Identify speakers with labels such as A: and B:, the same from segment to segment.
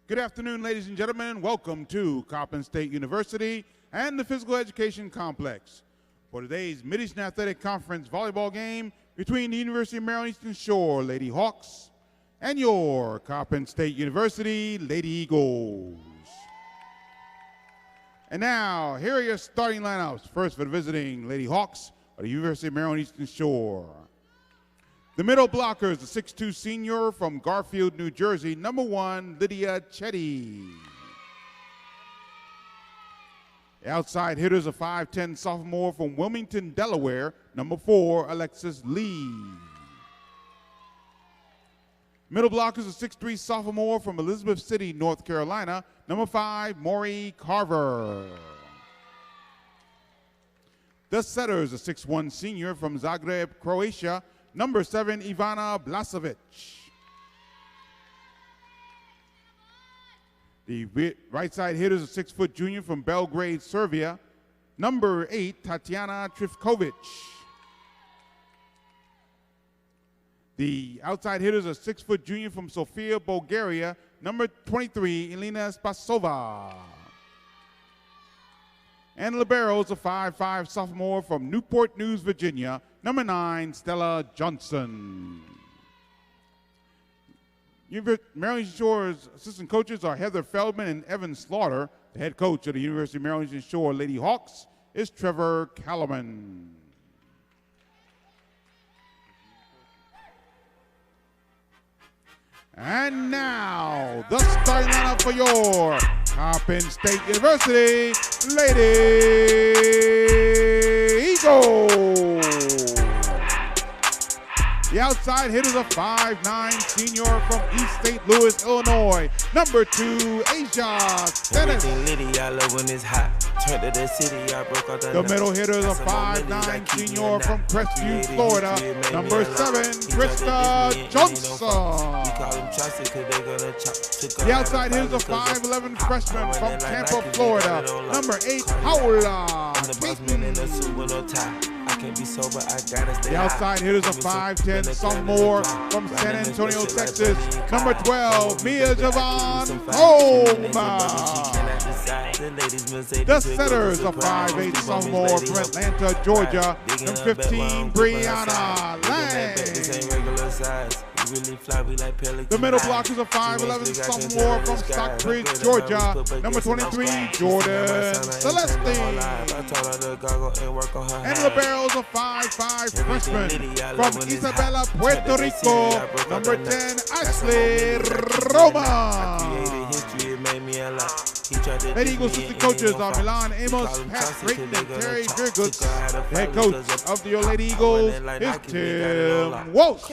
A: Good afternoon, ladies and gentlemen. Welcome to Coppin State University and the Physical Education Complex for today's Mid-Eastern Athletic Conference volleyball game between the University of Maryland Eastern Shore Lady Hawks and your Coppin State University Lady Eagles. And now, here are your starting lineups. First for the visiting Lady Hawks of the University of Maryland Eastern Shore. The middle blocker is the 6'2" senior from Garfield, New Jersey, number 1, Lydia Chetty. The outside hitter is a 5'10" sophomore from Wilmington, Delaware, number 4, Alexis Lee. Middle blocker is a 6'3" sophomore from Elizabeth City, North Carolina, number 5, Maury Carver. The setter is a 6'1" senior from Zagreb, Croatia, number 7, Ivana Blasevic. The right side hitter is a 6' junior from Belgrade, Serbia, number 8, Tatiana Trifkovic. The outside hitter is a 6' junior from Sofia, Bulgaria, number 23, Elena Spasova. And libero is a 5'5" sophomore from Newport News, Virginia, number 9, Stella Johnson. Maryland Eastern Shore's assistant coaches are Heather Feldman and Evan Slaughter. The head coach of the University of Maryland Eastern Shore Lady Hawks is Trevor Callman. And now, the starting lineup for your Coppin State University Lady Eagles. The outside hitter is a 5'9" senior from East St. Louis, Illinois, number 2, Asia Stennis. The middle hitter is a 5'9" senior from Crestview, Florida, number 7, Krista Johnson. The outside hitter is a 5'11" freshman from Tampa, Florida, number 8, Paula Payton. The outside hitter is a 5'10" sophomore from San Antonio, Texas, number 12, Mia Javon Homa. The setter is a 5'8" sophomore from Atlanta, Georgia, number 15, Brianna Lang. The middle block is a 5'11" sophomore from Stockbridge, Georgia, number 23, Jordan Celestine. And libero is a 5'5" freshman from Isabela, Puerto Rico, number 10, Ashley Roman. Head Eagles assistant coaches are Milan Amos, Pat Creighton, and Terry Virgutz. The head coach of the Lady Eagles is Tim Walsh.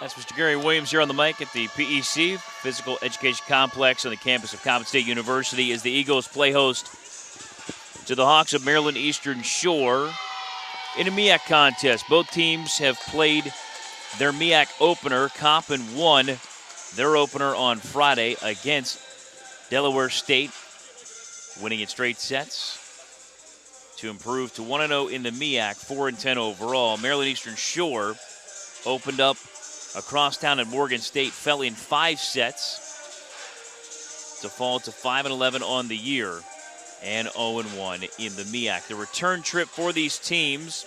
B: That's Mr. Gary Williams here on the mic at the PEC, Physical Education Complex on the campus of Coppin State University, as the Eagles play host to the Hawks of Maryland Eastern Shore in a MEAC contest. Both teams have played their MEAC opener. Coppin won their opener on Friday against Delaware State, winning in straight sets to improve to 1-0 in the MEAC, 4-10 overall. Maryland Eastern Shore opened up across town at Morgan State, fell in 5 sets to fall to 5-11 on the year and 0-1 in the MEAC. The return trip for these teams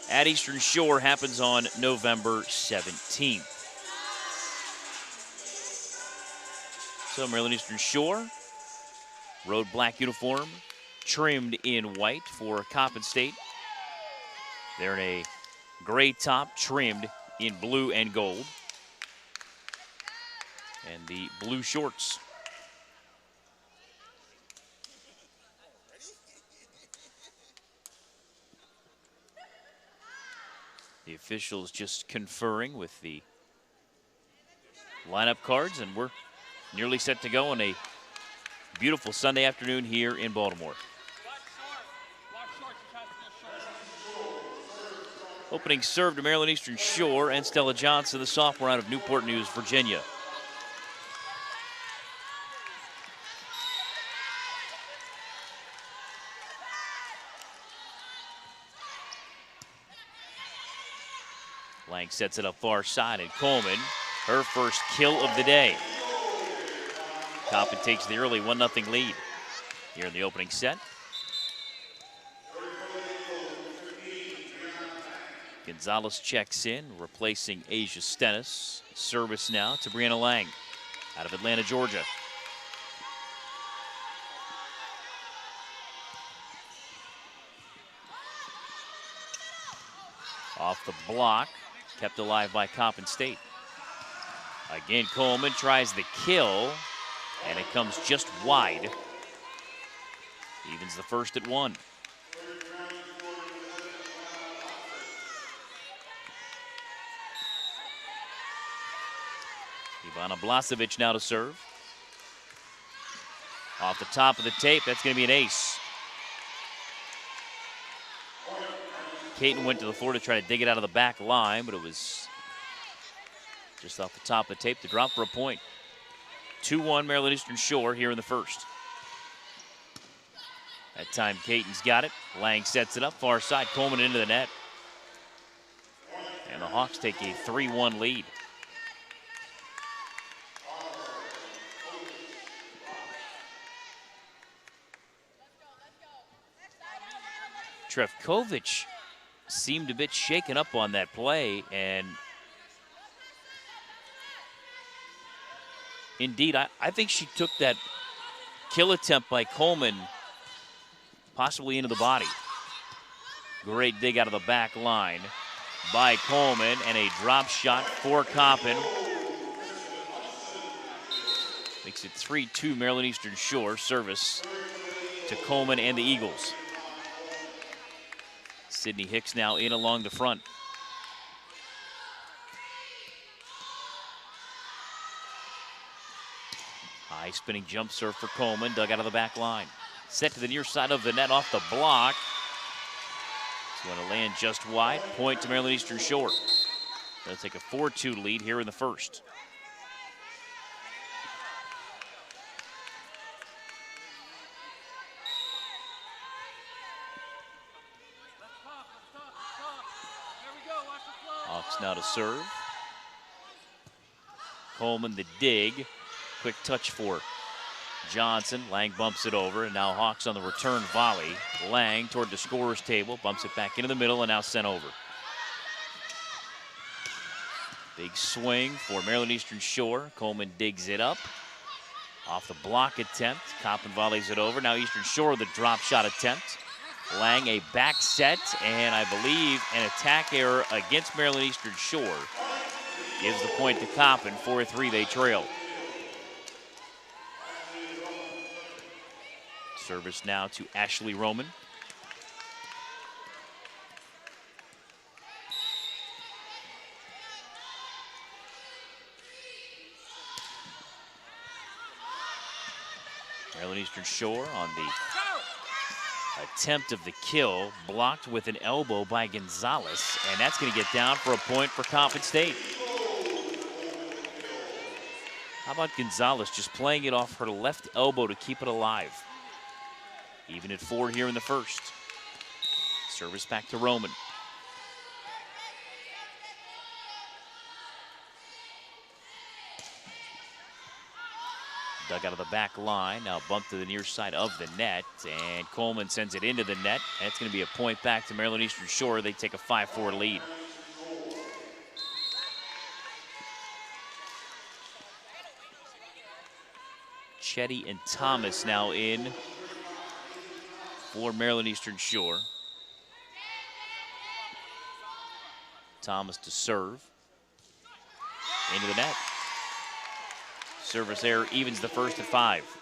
B: at Eastern Shore happens on November 17th. So Maryland Eastern Shore, road black uniform, trimmed in white for Coppin State. They're in a gray top, trimmed in blue and gold, and the blue shorts. The officials just conferring with the lineup cards, and we're nearly set to go on a beautiful Sunday afternoon here in Baltimore. Opening serve to Maryland Eastern Shore and Stella Johnson, the sophomore out of Newport News, Virginia. Lang sets it up far side, and Coleman her first kill of the day. Coppin takes the early 1-0 lead here in the opening set. Gonzalez checks in, replacing Asia Stennis. Service now to Brianna Lang out of Atlanta, Georgia. Off the block, kept alive by Coppin State. Again, Coleman tries the kill, and it comes just wide. Evens the first at 1. Ivana Blasevic now to serve. Off the top of the tape, that's going to be an ace. Caton went to the floor to try to dig it out of the back line, but it was just off the top of the tape to drop for a point. 2-1 Maryland Eastern Shore here in the first. That time Caton's got it. Lang sets it up, far side, Coleman into the net. And the Hawks take a 3-1 lead. Trefkovic seemed a bit shaken up on that play, and indeed, I think she took that kill attempt by Coleman possibly into the body. Great dig out of the back line by Coleman, and a drop shot for Coppin. Makes it 3-2 Maryland Eastern Shore. Service to Coleman and the Eagles. Sydney Hicks now in along the front. High spinning jump serve for Coleman, dug out of the back line. Set to the near side of the net off the block. It's going to land just wide. Point to Maryland Eastern Shore. They'll take a 4-2 lead here in the first. Hawks now to serve. Coleman the dig. Quick touch for Johnson. Lang bumps it over, and now Hawks on the return volley. Lang toward the scorer's table, bumps it back into the middle, and now sent over. Big swing for Maryland Eastern Shore. Coleman digs it up. Off the block attempt. Coppin volleys it over. Now Eastern Shore the drop shot attempt. Lang a back set, and I believe an attack error against Maryland Eastern Shore gives the point to Coppin. 4-3 they trail. Service now to Ashley Roman. Maryland Eastern Shore on the attempt of the kill, blocked with an elbow by Gonzalez, and that's going to get down for a point for Coppin State. How about Gonzalez just playing it off her left elbow to keep it alive? Even at 4 here in the first. Service back to Roman. Dug out of the back line, now bumped to the near side of the net, and Coleman sends it into the net. And it's going to be a point back to Maryland Eastern Shore. They take a 5-4 lead. Chetty and Thomas now in for Maryland Eastern Shore. Thomas to serve. Into the net. Service error evens the first at 5.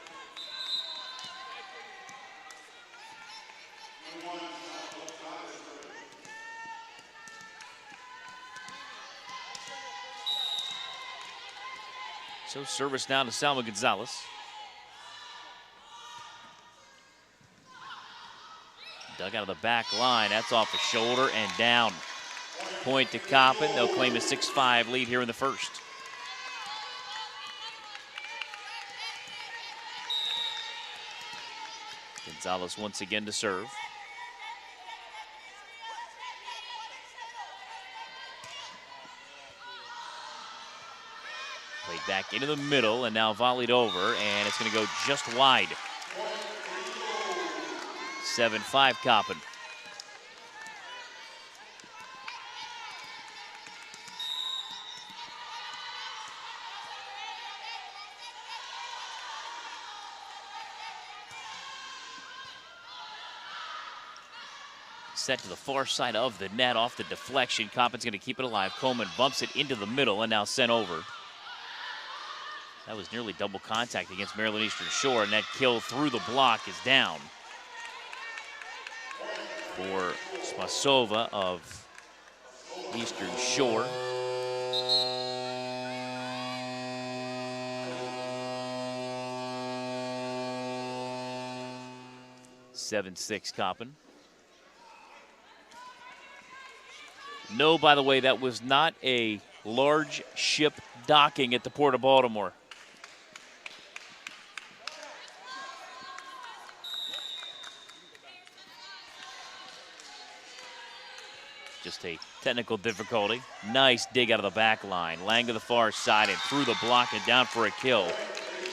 B: So service now to Salma Gonzalez. Dug out of the back line. That's off the shoulder and down. Point to Coppin. They'll claim a 6-5 lead here in the first. Gonzalez once again to serve. Played back into the middle and now volleyed over, and it's going to go just wide. 7-5 Coppin. Set to the far side of the net off the deflection. Coppin's going to keep it alive. Coleman bumps it into the middle and now sent over. That was nearly double contact against Maryland Eastern Shore, and that kill through the block is down for Spasova of Eastern Shore. (7-6) Coppin. No, by the way, that was not a large ship docking at the Port of Baltimore. Just a technical difficulty. Nice dig out of the back line. Lang to the far side and through the block and down for a kill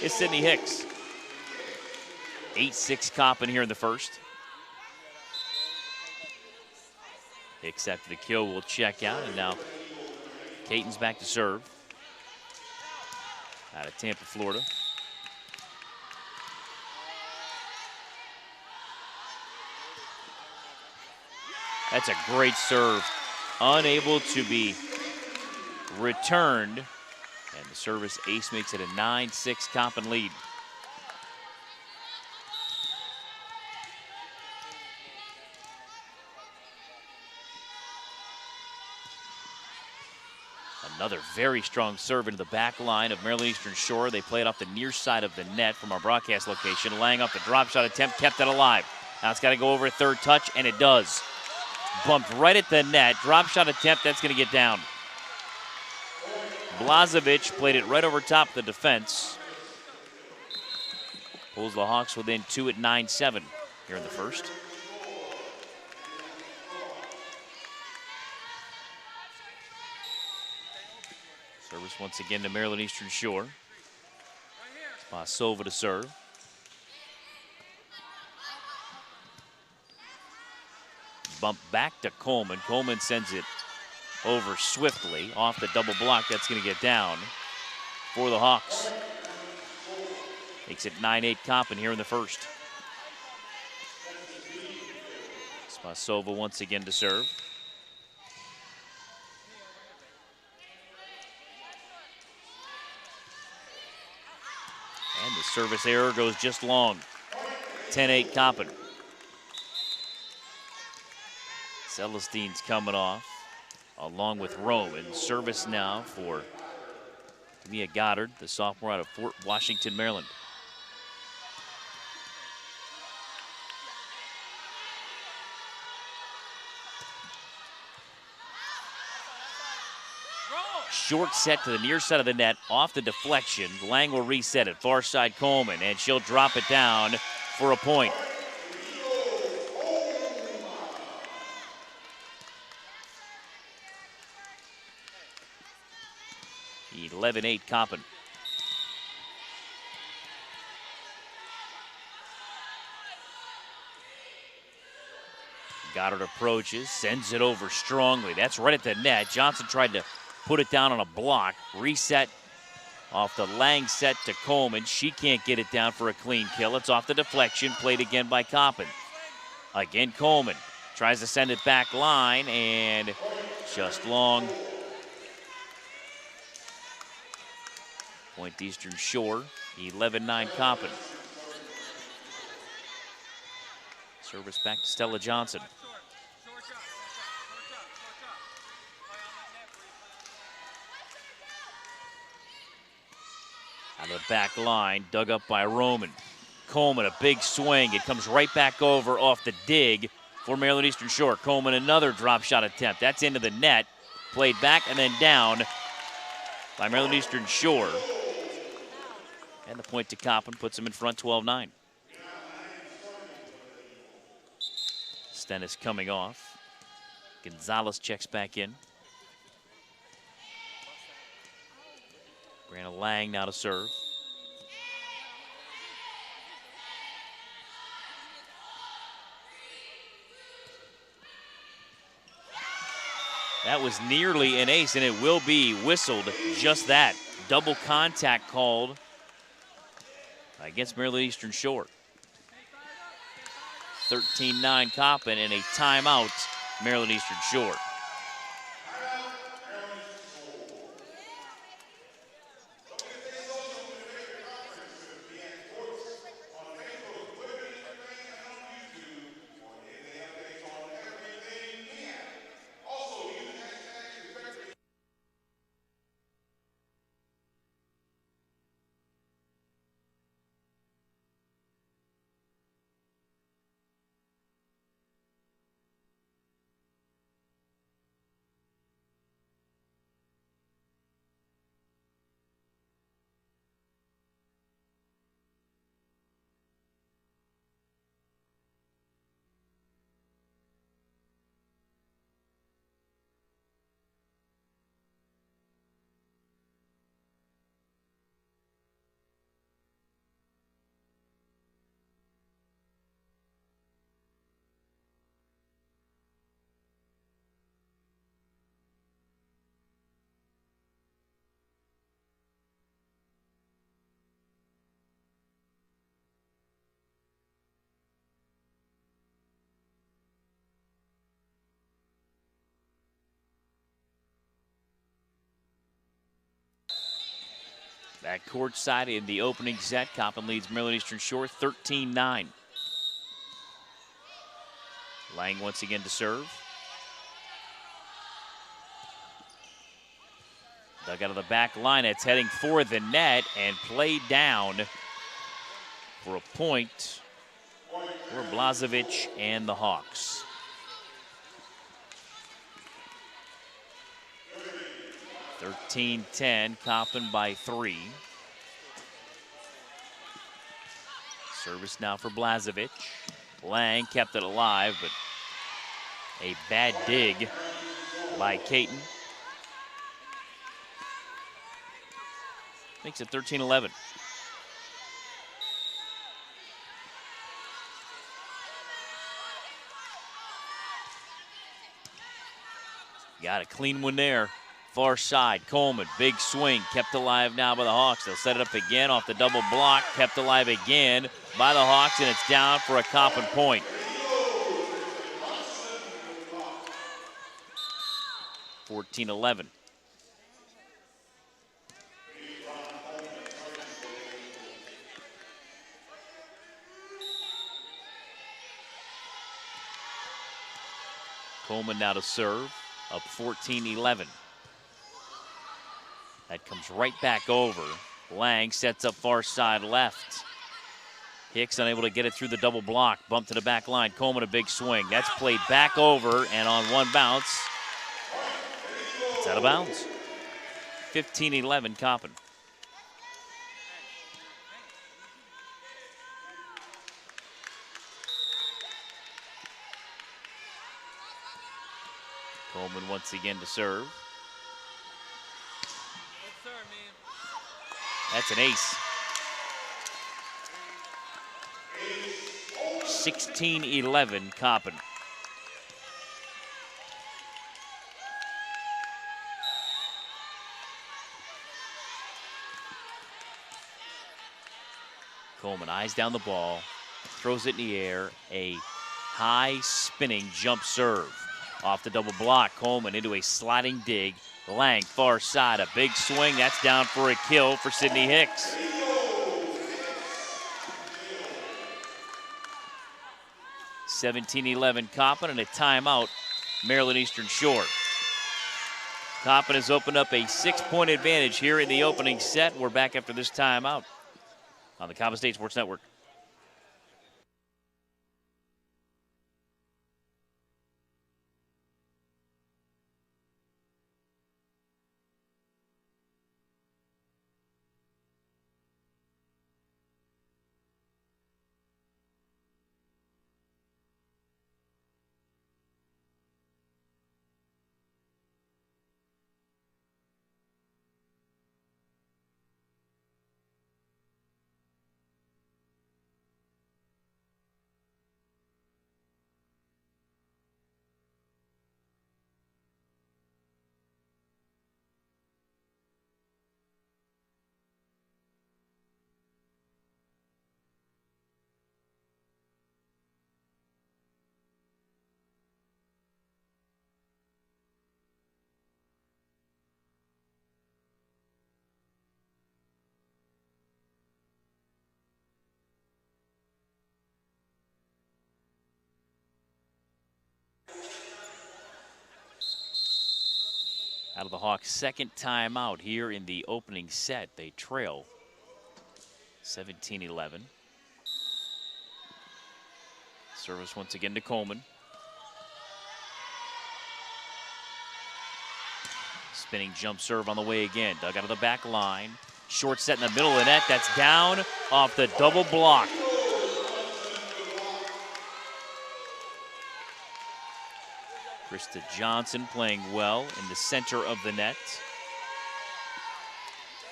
B: is Sydney Hicks. 8-6 Coppin here in the first. Hicks after the kill will check out, and now Caton's back to serve. Out of Tampa, Florida. That's a great serve. Unable to be returned. And the service ace makes it a 9-6 Coppin lead. Another very strong serve into the back line of Maryland Eastern Shore. They play it off the near side of the net from our broadcast location. Lang off the drop shot attempt, kept it alive. Now it's got to go over a third touch, and it does. Bumped right at the net. Drop shot attempt, that's going to get down. Blazovic played it right over top of the defense. Pulls the Hawks within 2 at 9-7 here in the first. Service once again to Maryland Eastern Shore. Spasova to serve. Bump back to Coleman. Coleman sends it over swiftly off the double block. That's going to get down for the Hawks. Makes it 9-8 Coppin here in the first. Spasova once again to serve. And the service error goes just long. 10-8 Coppin. Celestine's coming off along with Roman. Service now for Mia Goddard, the sophomore out of Fort Washington, Maryland. Short set to the near side of the net, off the deflection. Lang will reset it, far side Coleman, and she'll drop it down for a point. The 11-8 Coppin. Goddard approaches, sends it over strongly. That's right at the net. Johnson tried to put it down on a block. Reset off the Lang set to Coleman. She can't get it down for a clean kill. It's off the deflection, played again by Coppin. Again, Coleman tries to send it back line, and just long. Point Eastern Shore, 11-9 Coppin. Service back to Stella Johnson. Out of the back line, dug up by Roman. Coleman, a big swing. It comes right back over off the dig for Maryland Eastern Shore. Coleman, another drop shot attempt. That's into the net. Played back and then down by Maryland Eastern Shore. And the point to Coppin puts him in front 12-9. Stennis coming off. Gonzalez checks back in. Brianna Lang now to serve. That was nearly an ace, and it will be whistled just that. Double contact called against Maryland Eastern Shore. 13-9 Coppin and a timeout, Maryland Eastern Shore. Back courtside in the opening set, Coppin leads Maryland Eastern Shore 13-9. Lang once again to serve. Dug out of the back line, it's heading for the net and played down for a point for Blazevic and the Hawks. (13-10), Coppin by 3. Service now for Blazevic. Lang kept it alive, but a bad dig by Caton. Makes it 13-11. Got a clean one there. Far side, Coleman, big swing, kept alive now by the Hawks. They'll set it up again off the double block, kept alive again by the Hawks, and it's down for a Coppin point. (14-11). Coleman now to serve, up 14-11. That comes right back over. Lang sets up far side left. Hicks unable to get it through the double block. Bump to the back line. Coleman a big swing. That's played back over and on one bounce. It's out of bounds. 15-11 Coppin. Coleman once again to serve. That's an ace. 16-11 Coppin. Coleman eyes down the ball, throws it in the air, a high spinning jump serve. Off the double block, Coleman into a sliding dig. Lang, far side, a big swing. That's down for a kill for Sydney Hicks. (17-11) Coppin and a timeout, Maryland Eastern Shore. Coppin has opened up a 6-point advantage here in the opening set. We're back after this timeout on the Coppin State Sports Network. Out of the Hawks' second timeout here in the opening set. They trail 17-11. Service once again to Coleman. Spinning jump serve on the way again. Dug out of the back line. Short set in the middle of the net. That's down off the double block. Krista Johnson playing well in the center of the net.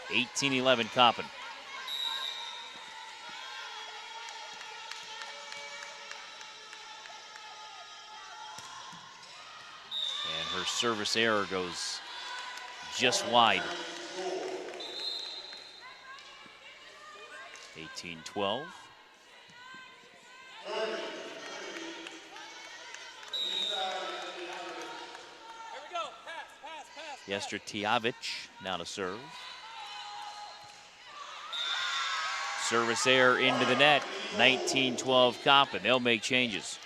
B: 18-11 Coppin. And her service error goes just wide. 18-12. Yestratiavich now to serve. Service error into the net. 19-12 Coppin. They'll make changes.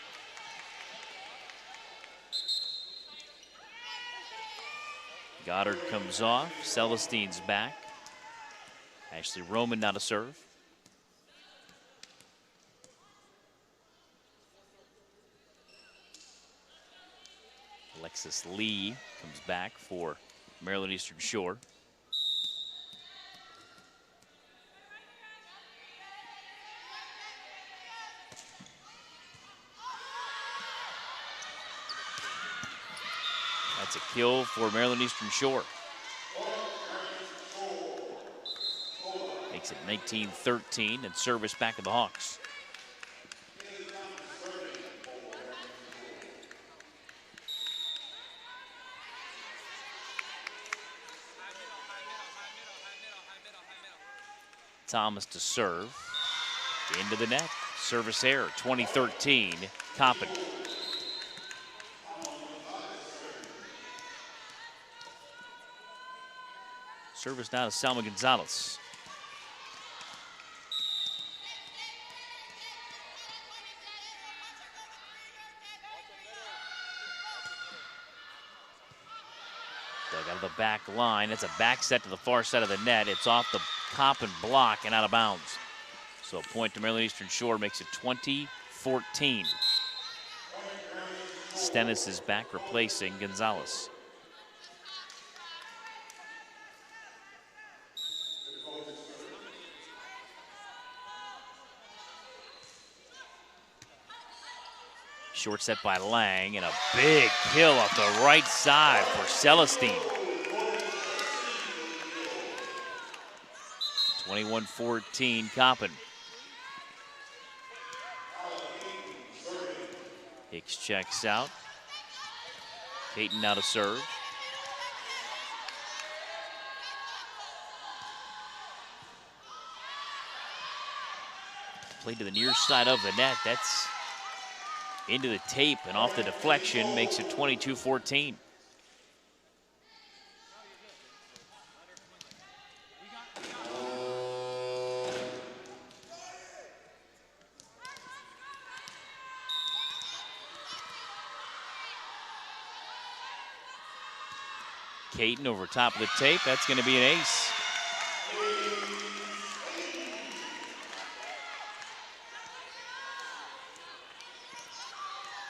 B: Goddard comes off. Celestine's back. Ashley Roman now to serve. Alexis Lee comes back for Maryland Eastern Shore. That's a kill for Maryland Eastern Shore. Makes it 19-13 and service back to the Hawks. Thomas to serve. Into the net. Service error. 2013 Coppin. Service now to Salma Gonzalez. Dug out of the back line. That's a back set to the far side of the net. It's off the Coppin block and out of bounds. So a point to Maryland Eastern Shore makes it 20-14. Stennis is back replacing Gonzalez. Short set by Lang and a big kill off the right side for Celestine. 21-14 Coppin. Hicks checks out. Peyton now to serve. Played to the near side of the net. That's into the tape and off the deflection, makes it 22-14. Caton over top of the tape. That's going to be an ace.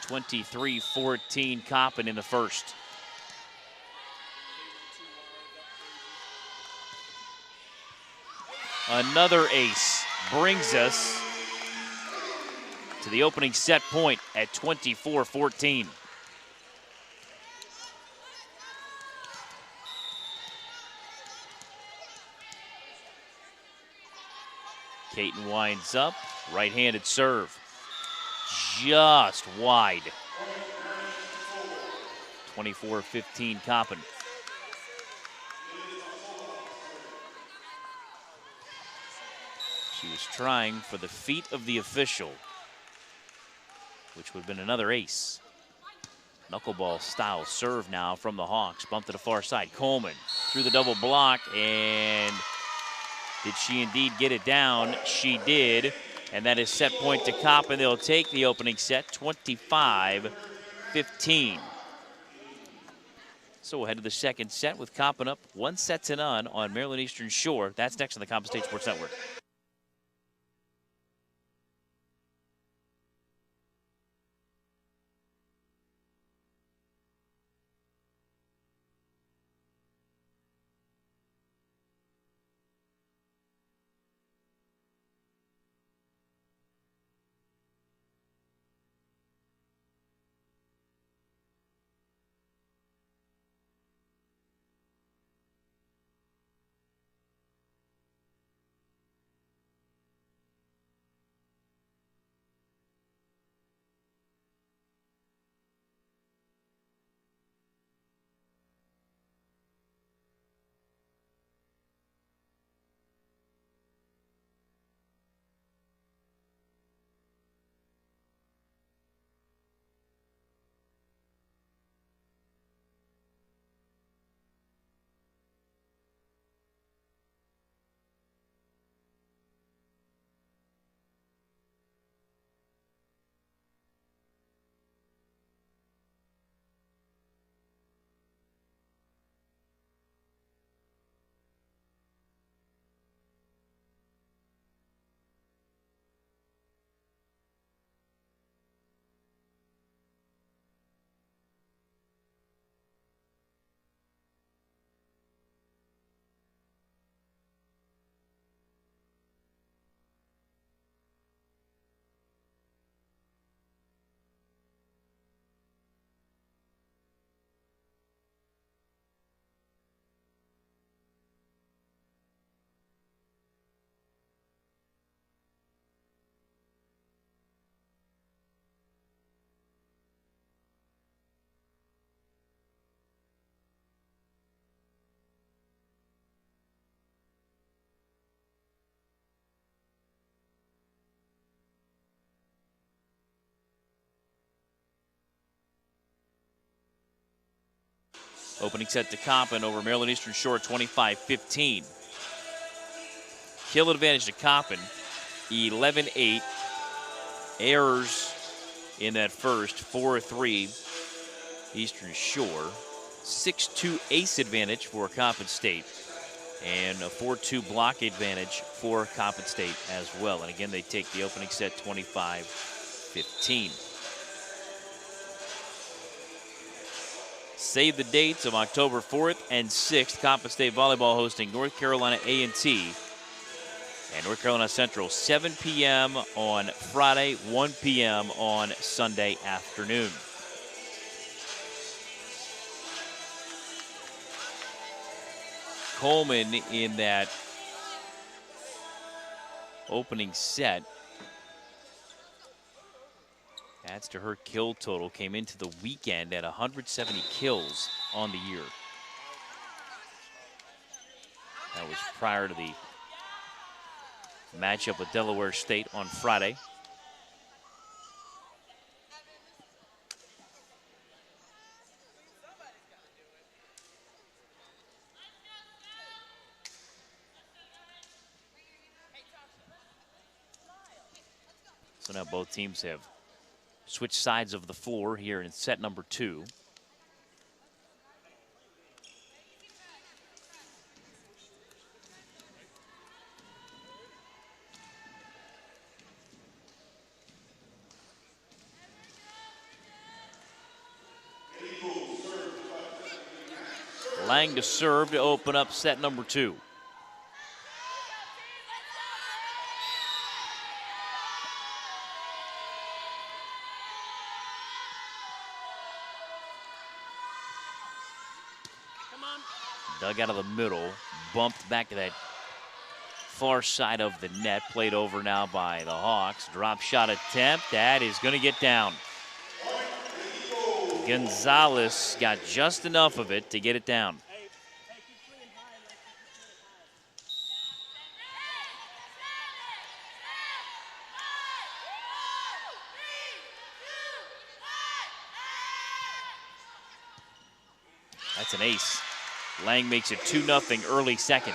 B: (23-14) Coppin in the first. Another ace brings us to the opening set point at 24-14. Caton winds up, right-handed serve. Just wide. 24-15 Coppin. She was trying for the feet of the official, which would have been another ace. Knuckleball style serve now from the Hawks. Bump to the far side. Coleman through the double block, and did she indeed get it down? She did. And that is set point to Coppin. They'll take the opening set, 25-15. So we'll head to the second set with Coppin up 1-0 on Maryland Eastern Shore. That's next on the Coppin State Sports Network. Opening set to Coppin over Maryland Eastern Shore, 25-15. Kill advantage to Coppin, 11-8. Errors in that first, 4-3 Eastern Shore. 6-2 ace advantage for Coppin State. And a 4-2 block advantage for Coppin State as well. And again, they take the opening set 25-15. Save the dates of October 4th and 6th. Coppin State Volleyball hosting North Carolina A&T and North Carolina Central, 7 p.m. on Friday, 1 p.m. on Sunday afternoon. Coleman in that opening set adds to her kill total. Came into the weekend at 170 kills on the year. That was prior to the matchup with Delaware State on Friday. So now both teams have switched sides of the floor here in set number 2. Lang to serve to open up set number 2. Dug out of the middle, bumped back to that far side of the net, played over now by the Hawks. Drop shot attempt, that is going to get down. Gonzalez got just enough of it to get it down. That's an ace. Lang makes it 2-0 early second.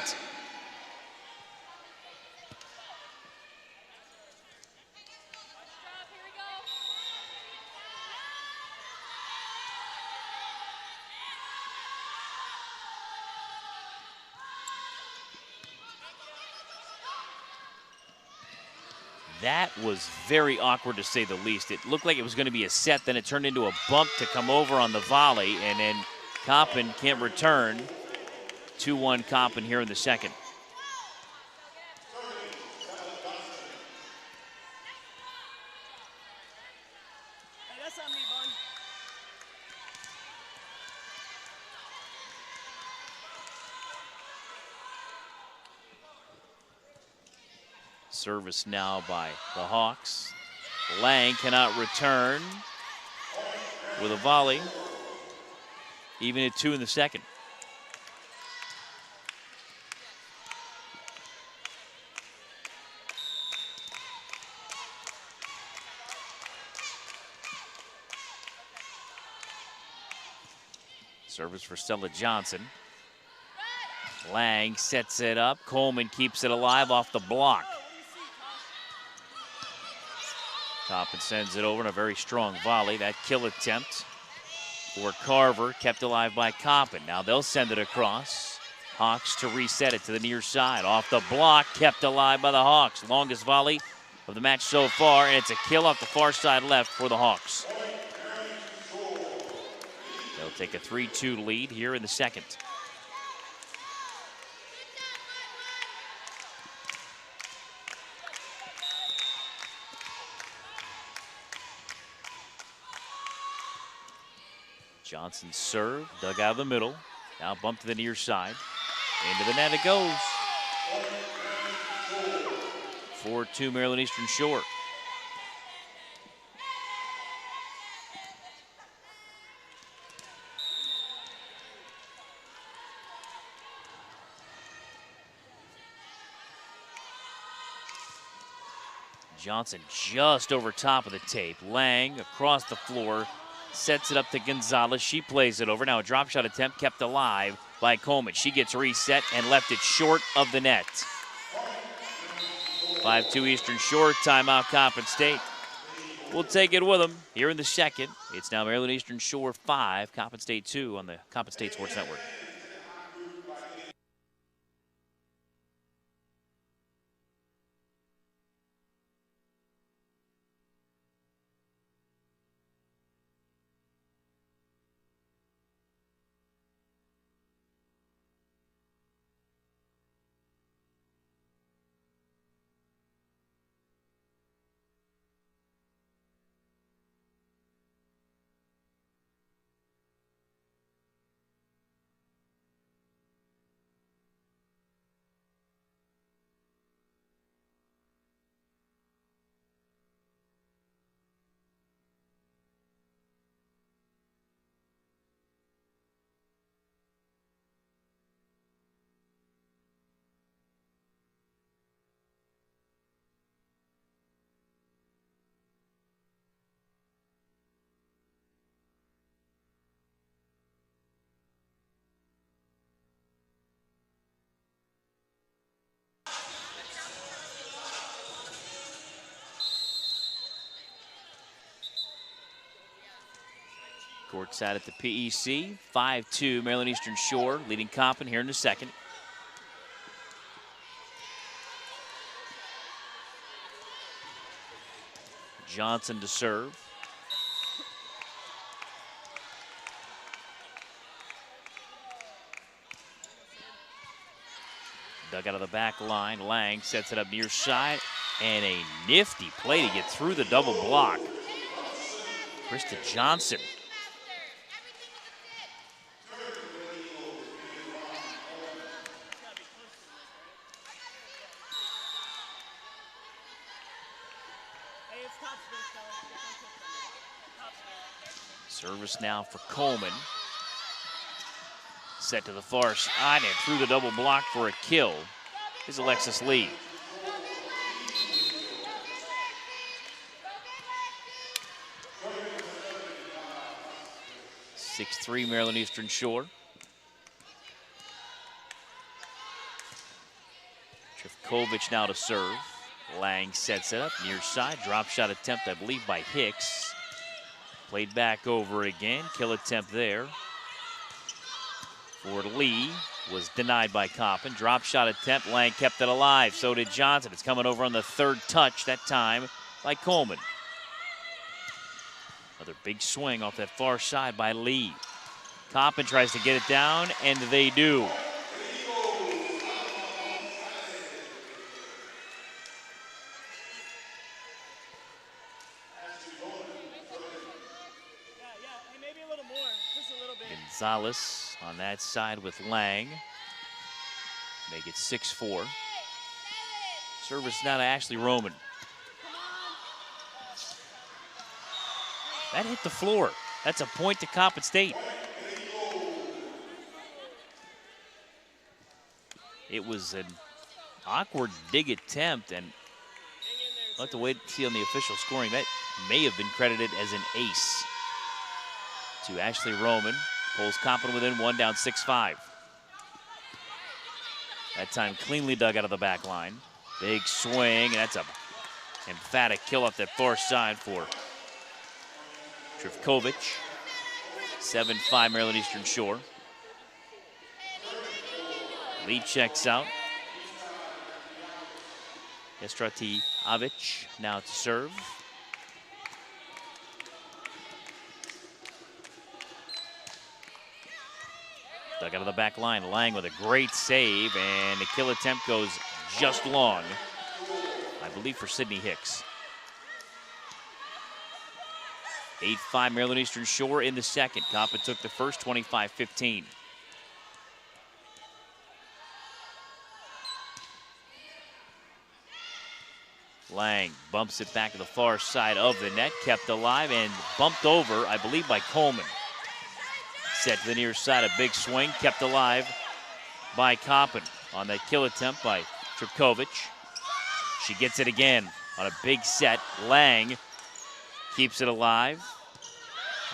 B: That was very awkward to say the least. It looked like it was going to be a set, then it turned into a bump to come over on the volley, and then Coppin can't return. 2-1 Coppin here in the second. Service now by the Hawks. Lang cannot return with a volley. Even at 2 in the second. Service for Stella Johnson. Lang sets it up. Coleman keeps it alive off the block. Coppin sends it over in a very strong volley. That kill attempt for Carver kept alive by Coppin. Now they'll send it across. Hawks to reset it to the near side. Off the block, kept alive by the Hawks. Longest volley of the match so far, and it's a kill off the far side left for the Hawks. They'll take a 3-2 lead here in the second. Johnson's serve, dug out of the middle. Now bumped to the near side. Into the net it goes. 4-2 Maryland Eastern Shore. Johnson just over top of the tape. Lang across the floor. Sets it up to Gonzalez. She plays it over. Now a drop shot attempt kept alive by Coleman. She gets reset and left it short of the net. 5-2 Eastern Shore. Timeout Coppin State. We'll take it with them here in the second. It's now Maryland Eastern Shore 5, Coppin State 2 on the Coppin State Sports Network. Courtside at the PEC, 5-2 Maryland Eastern Shore, leading Coppin here in the second. Johnson to serve. Dug out of the back line. Lang sets it up near side, and a nifty play to get through the double block. Krista Johnson. Service now for Coleman. Set to the far side and through the double block for a kill is Alexis Lee. (6-3) Maryland Eastern Shore. Trifkovic now to serve. Lang sets it up near side. Drop shot attempt, I believe, by Hicks. Played back over again. Kill attempt there for Lee. was denied by Coppin. Drop shot attempt, Lang kept it alive. So did Johnson. It's coming over on the third touch, that time by Coleman. Another big swing off that far side by Lee. Coppin tries to get it down, and they do. Gonzalez on that side with Lang. Make it 6-4. Service now to Ashley Roman. That hit the floor. That's a point to Coppin State. It was an awkward dig attempt, and we'll have to wait to see on the official scoring. That may have been credited as an ace to Ashley Roman. Pulls Coppin within one, down 6-5. That time cleanly dug out of the back line. Big swing, and that's a emphatic kill off that far side for Trifkovic. 7-5 Maryland Eastern Shore. Lee checks out. Estratijevic now to serve. Dug out of the back line. Lang with a great save, and the kill attempt goes just long, I believe, for Sydney Hicks. 8-5 Maryland Eastern Shore in the second. Coppin took the first, 25-15. Lang bumps it back to the far side of the net, kept alive and bumped over, I believe, by Coleman. Set to the near side, a big swing, kept alive by Coppin on that kill attempt by Trifkovic. She gets it again on a big set. Lang keeps it alive.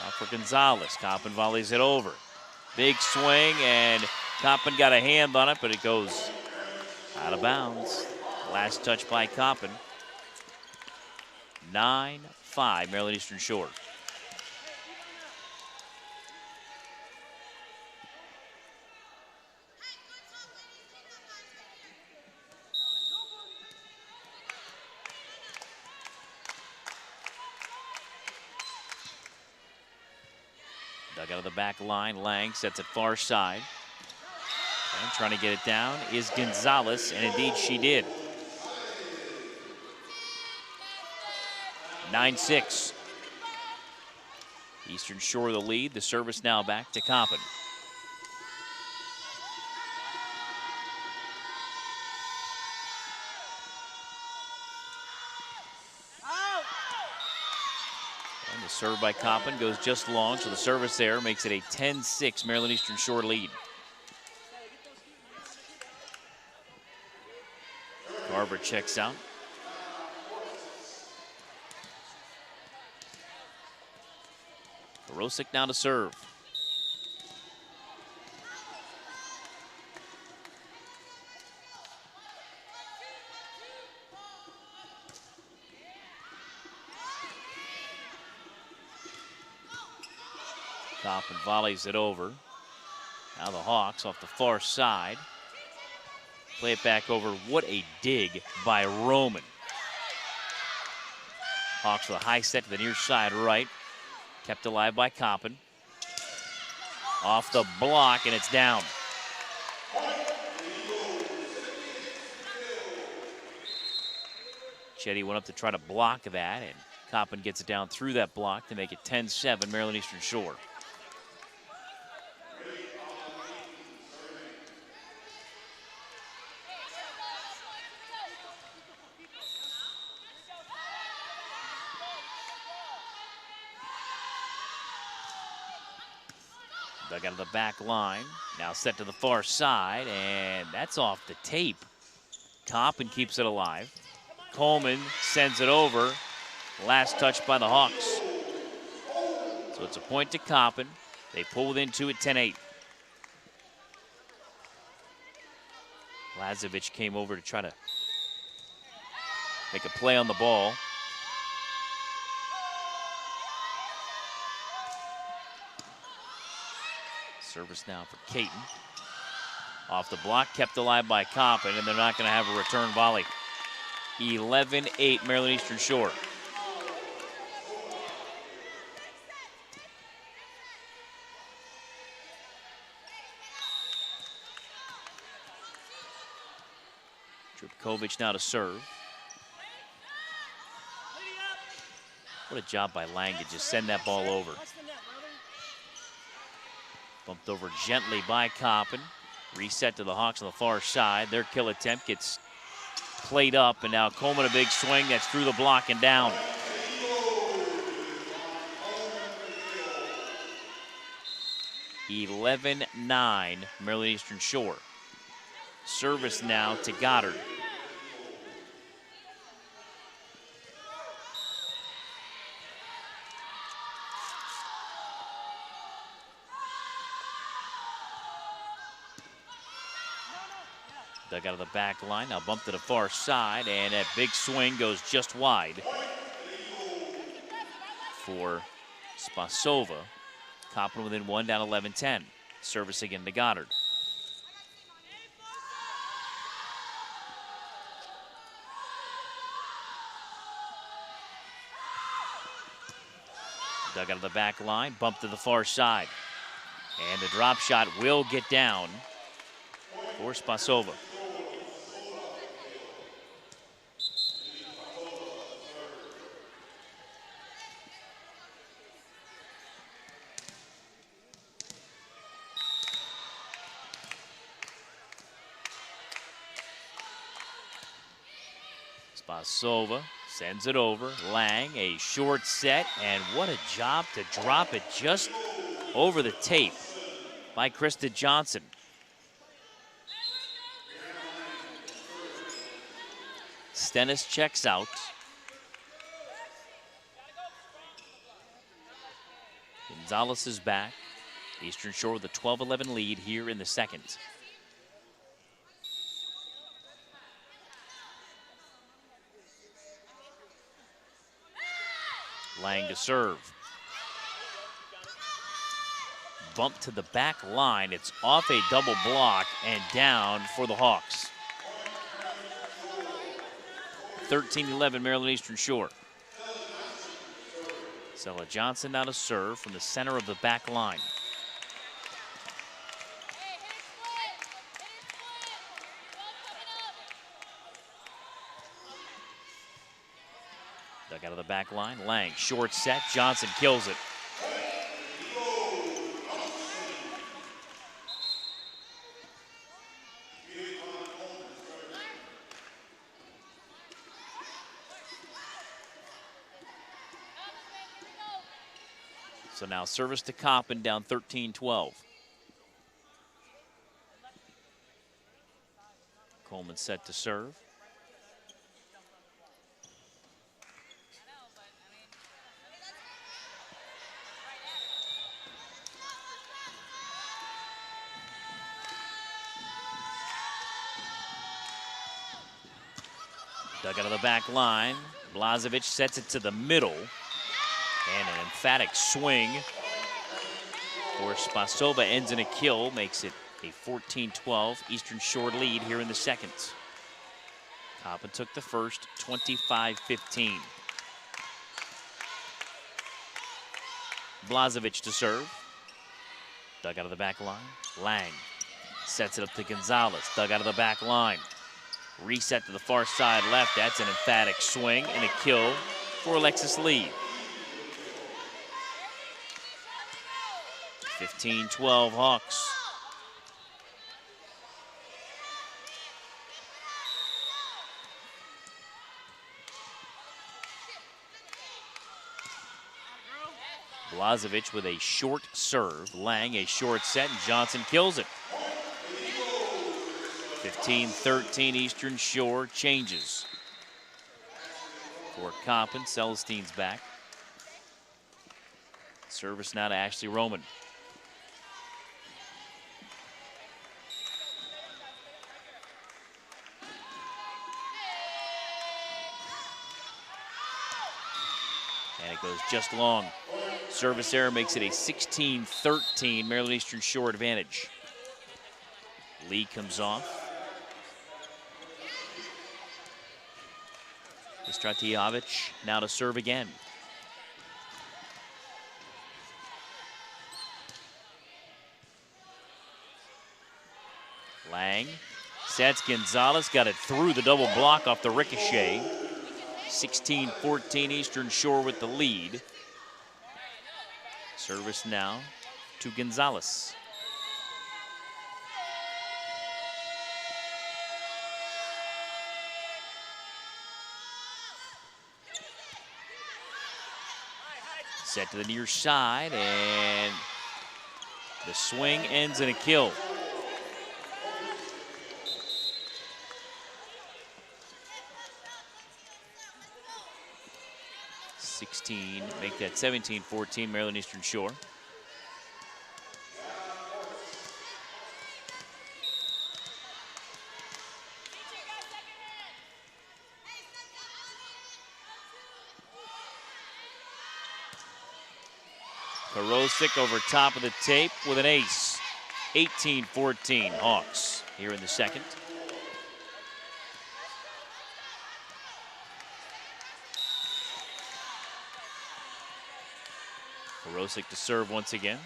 B: Out for Gonzalez. Coppin volleys it over. Big swing, and Coppin got a hand on it, but it goes out of bounds. Last touch by Coppin. 9-5 Maryland Eastern Shore. Dug out of the back line. Lang sets it far side. And trying to get it down is Gonzalez, and indeed she did. 9-6. Eastern Shore the lead. The service now back to Coppin. And the serve by Coppin goes just long, so the service there makes it a 10-6 Maryland Eastern Shore lead. Carver checks out. Rosick now to serve. Coppin volleys it over. Now the Hawks off the far side. Play it back over. What a dig by Roman. Hawks with a high set to the near side right. Kept alive by Coppin. Off the block, and it's down. Chetty went up to try to block that, and Coppin gets it down through that block to make it 10-7 Maryland Eastern Shore. Dug out of the back line. Now set to the far side, and that's off the tape. Coppin keeps it alive. Coleman sends it over. Last touch by the Hawks. So it's a point to Coppin. They pull within two at 10-8. Lazovic came over to try to make a play on the ball. Service now for Caton. Off the block, kept alive by Coppin, and they're not going to have a return volley. 11-8 Maryland Eastern Shore. Tripkovic now to serve. What a job by Lang to just send that ball over. Bumped over gently by Coppin. Reset to the Hawks on the far side. Their kill attempt gets played up, and now Coleman a big swing that's through the block and down. (11-9) Maryland Eastern Shore. Service now to Goddard. Dug out of the back line, now bumped to the far side, and that big swing goes just wide for Spasova. Coppin within one, down 11-10. Service again to Goddard. Dug out of the back line, bumped to the far side. And the drop shot will get down for Spasova. Spasova sends it over. Lang, a short set, and what a job to drop it just over the tape by Krista Johnson. Stennis checks out. Gonzalez is back. Eastern Shore with a 12-11 lead here in the second. Lang to serve. Bump to the back line. It's off a double block and down for the Hawks. 13-11 Maryland Eastern Shore. Sella Johnson now to serve from the center of the back line. Dug out of the back line. Lang, short set. Johnson kills it. So now service to Coppin, down 13-12. Coleman set to serve. Dug out of the back line. Blazovic sets it to the middle. And an emphatic swing for Spasova ends in a kill, makes it a 14-12 Eastern Shore lead here in the second. Coppin took the first, 25-15. Blazovic to serve. Dug out of the back line. Lang sets it up to Gonzalez. Dug out of the back line. Reset to the far side left. That's an emphatic swing and a kill for Alexis Lee. 15-12 Hawks. Blazovic with a short serve. Lang a short set, and Johnson kills it. 15-13 Eastern Shore changes. For Coppin, Celestine's back. Service now to Ashley Roman. And it goes just long. Service error makes it a 16-13 Maryland Eastern Shore advantage. Lee comes off. Stratijevic now to serve again. Lang sets Gonzalez, got it through the double block off the ricochet. 16-14 Eastern Shore with the lead. Service now to Gonzalez. Set to the near side, and the swing ends in a kill. Make that 17-14 Maryland Eastern Shore. Karosik over top of the tape with an ace. 18-14 Hawks here in the second. Karosik to serve once again.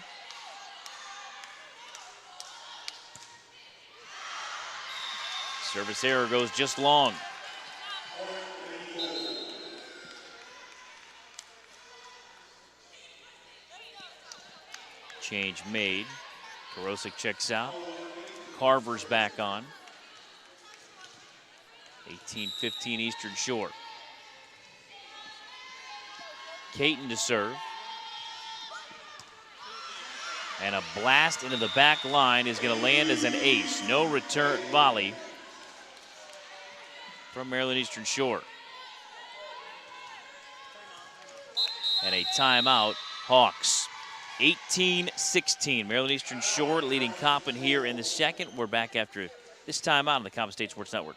B: Service error goes just long. Change made. Karosik checks out. Carver's back on. 18-15 Eastern Shore. Caton to serve. And a blast into the back line is going to land as an ace. No return volley from Maryland Eastern Shore. And a timeout, Hawks. 18-16, Maryland Eastern Shore leading Coppin here in the second. We're back after this timeout on the Coppin State Sports Network.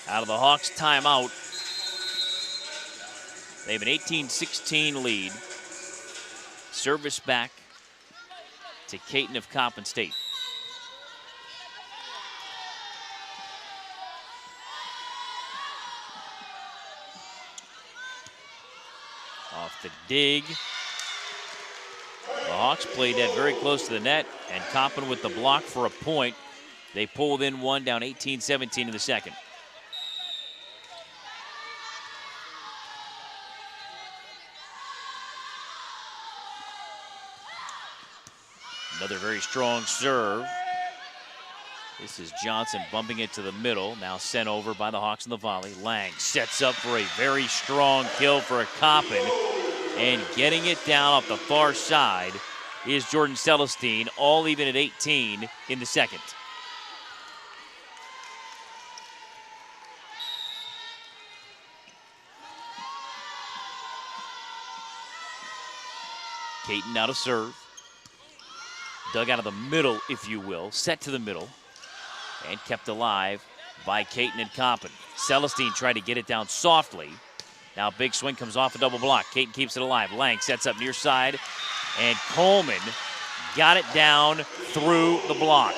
B: Out of the Hawks timeout. They have an 18-16 lead. Service back to Caton of Coppin State. Off the dig. The Hawks played that very close to the net, and Coppin with the block for a point. They pull within one, down 18-17 in the second. Another very strong serve. This is Johnson bumping it to the middle. Now sent over by the Hawks in the volley. Lang sets up for a very strong kill for a Coppin. And getting it down off the far side is Jordan Celestine, all even at 18 in the second. Caton now to serve. Dug out of the middle, if you will, set to the middle, and kept alive by Caton and Coppin. Celestine tried to get it down softly. Now big swing comes off a double block. Caton keeps it alive. Lang sets up near side, and Coleman got it down through the block.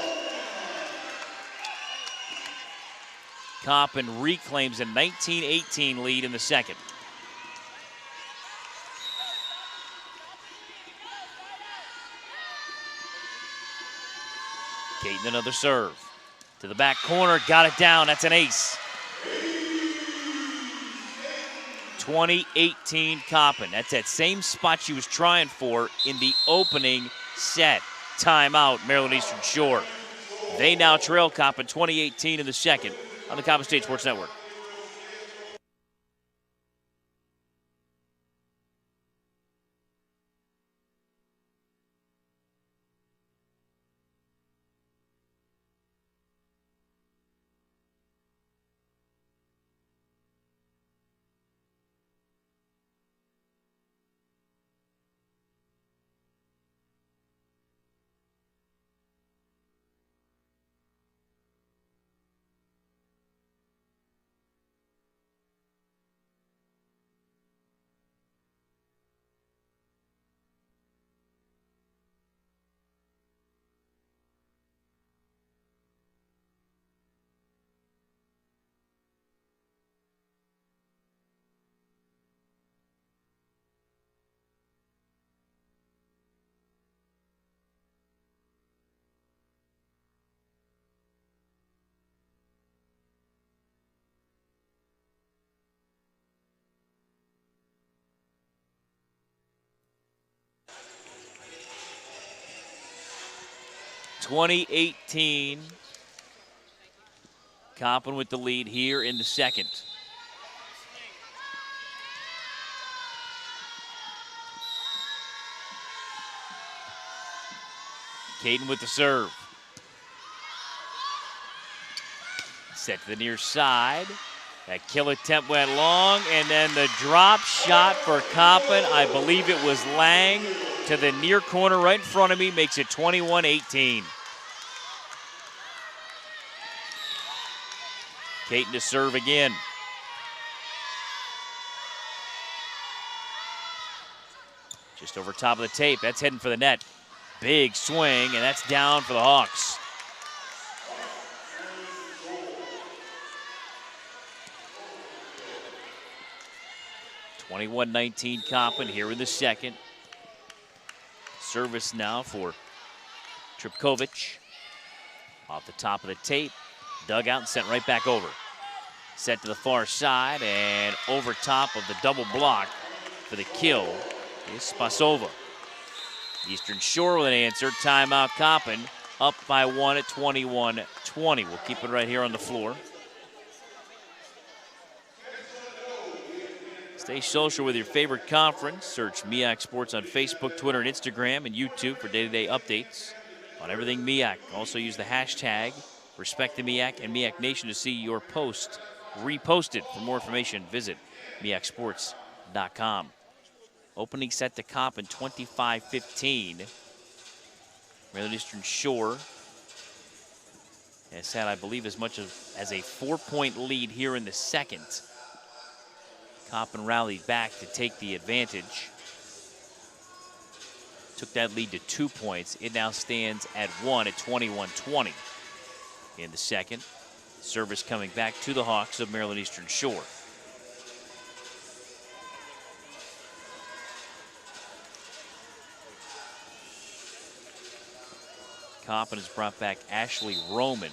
B: Coppin reclaims a 19-18 lead in the second. Caton another serve. To the back corner, got it down. That's an ace. 20-18 Coppin. That's that same spot she was trying for in the opening set. Timeout, Maryland Eastern Shore. They now trail Coppin 20-18 in the second on the Coppin State Sports Network. (2018) Coppin with the lead here in the second. Caton with the serve. Set to the near side. That kill attempt went long, and then the drop shot for Coppin. I believe it was Lang to the near corner right in front of me, makes it 21-18. Caton to serve again. Just over top of the tape. That's heading for the net. Big swing, and that's down for the Hawks. (21-19) Coppin here in the second. Service now for Tripkovich. Off the top of the tape. Dug out and sent right back over. Set to the far side and over top of the double block for the kill is Spasova. Eastern Shore with an answer. Timeout Coppin. Up by one at 21-20. We'll keep it right here on the floor. Stay social with your favorite conference. Search MEAC Sports on Facebook, Twitter, and Instagram, and YouTube for day-to-day updates on everything MEAC. Also use the hashtag #RespectTheMEAC and MEAC Nation to see your post reposted. For more information, visit MEACsports.com. Opening set to Coppin, 25-15. Maryland Eastern Shore has had, I believe, as much as a 4-point lead here in the second. Coppin rallied back to take the advantage. Took that lead to 2 points. It now stands at 1 at 21-20 in the second. Service coming back to the Hawks of Maryland Eastern Shore. Coppin has brought back Ashley Roman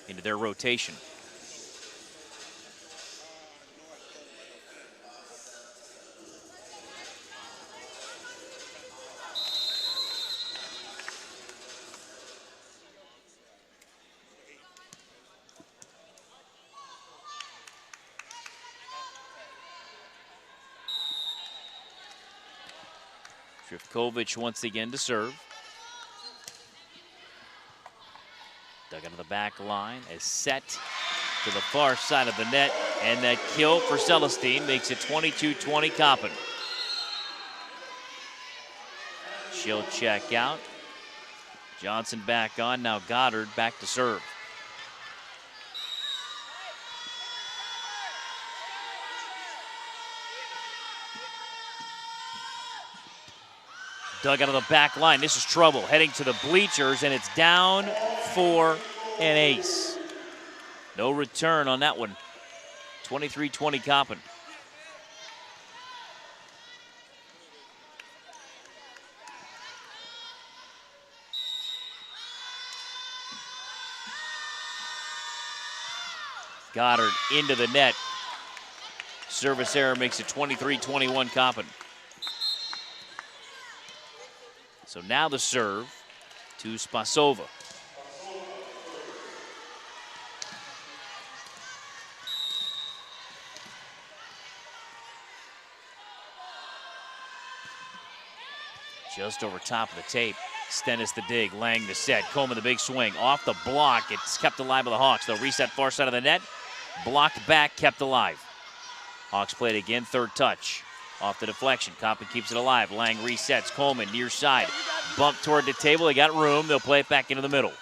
B: into their rotation. Tripkovich once again to serve. Dug into the back line, is set to the far side of the net, and that kill for Celestine makes it 22-20 Coppin. She'll check out. Johnson back on, now Goddard back to serve. Dug out of the back line. This is trouble. Heading to the bleachers, and it's down for an ace. No return on that one. 23-20 Coppin. Goddard into the net. Service error makes it 23-21 Coppin. So now the serve to Spasova. Just over top of the tape. Stennis the dig, Lang the set, Coleman the big swing. Off the block, it's kept alive by the Hawks. They'll reset far side of the net. Blocked back, kept alive. Hawks played again, third touch. Off the deflection, Coppin keeps it alive. Lang resets, Coleman near side. Bump toward the table, they got room. They'll play it back into the middle.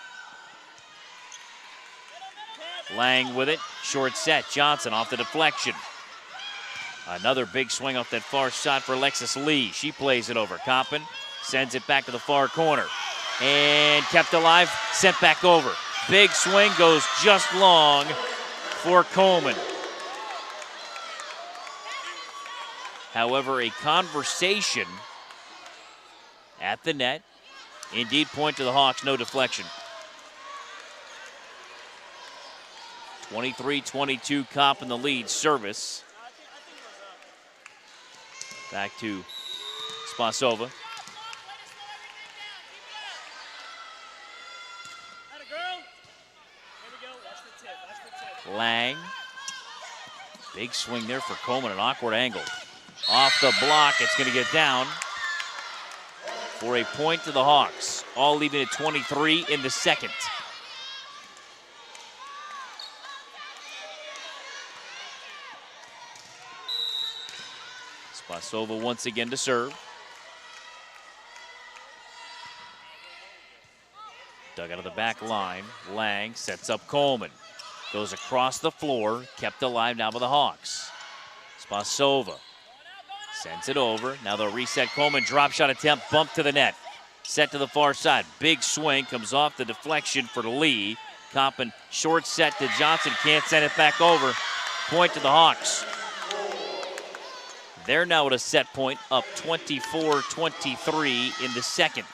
B: Lang with it, short set, Johnson off the deflection. Another big swing off that far side for Alexis Lee. She plays it over. Coppin sends it back to the far corner. And kept alive, sent back over. Big swing goes just long for Coleman. However, a conversation at the net. Indeed, point to the Hawks, no deflection. 23-22, Copp in the lead. Service. Back to Spasova. Lang. Big swing there for Coleman, an awkward angle. Off the block, it's going to get down for a point to the Hawks. All leaving at 23 in the second. Spasova once again to serve. Dug out of the back line. Lang sets up Coleman. Goes across the floor, kept alive now by the Hawks. Spasova sends it over. Now they'll reset Coleman. Drop shot attempt, bump to the net. Set to the far side. Big swing, comes off the deflection for Lee. Coppin short set to Johnson, can't send it back over. Point to the Hawks. They're now at a set point, up 24-23 in the second.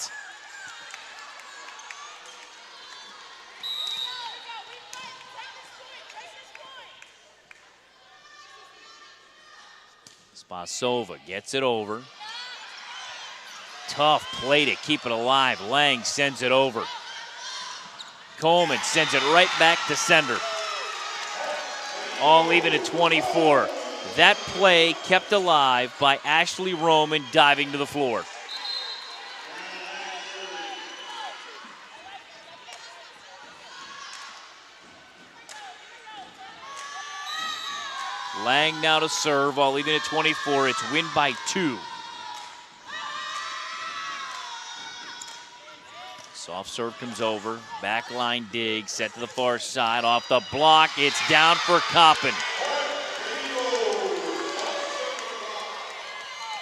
B: Spasova gets it over. Tough play to keep it alive. Lang sends it over. Coleman sends it right back to sender. All leaving at 24. That play kept alive by Ashley Roman diving to the floor. Lang now to serve, all leaving at 24. It's win by 2. Soft serve comes over. Backline dig, set to the far side. Off the block, it's down for Coppin.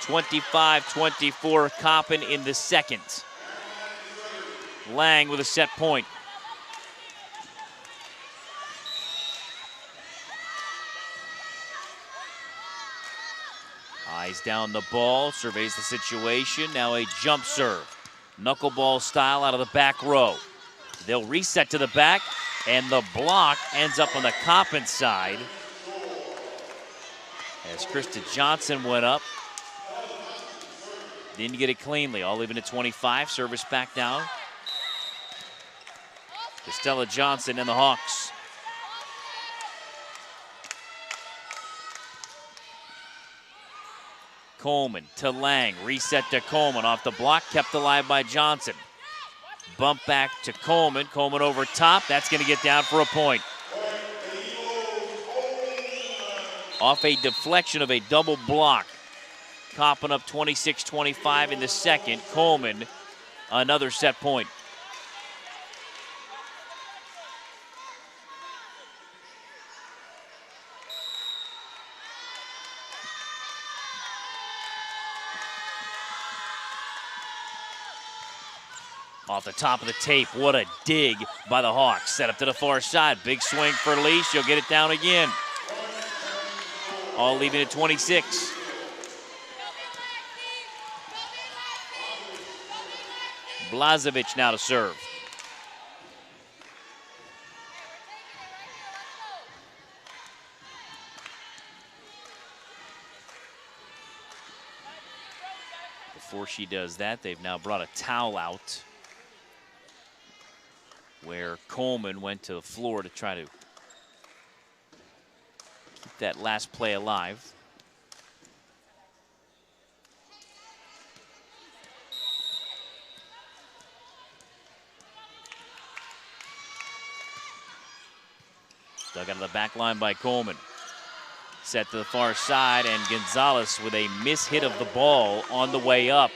B: 25-24, Coppin in the second. Lang with a set point. Eyes down the ball, surveys the situation. Now a jump serve. Knuckleball style out of the back row. They'll reset to the back, and the block ends up on the Coppin side. As Krista Johnson went up. Didn't get it cleanly, all leaving at 25. Service back down to Stella Johnson and the Hawks. Coleman to Lang, reset to Coleman. Off the block, kept alive by Johnson. Bump back to Coleman. Coleman over top, that's going to get down for a point. Off a deflection of a double block. Coppin up 26-25 in the second. Coleman, another set point. Off the top of the tape, what a dig by the Hawks. Set up to the far side. Big swing for Lee. She'll get it down again. All leaving at 26. Blazovic now to serve. before she does that, they've now brought a towel out where Coleman went to the floor to try to keep that last play alive. Dug out of the back line by Coleman. Set to the far side, and Gonzalez with a mishit of the ball on the way up.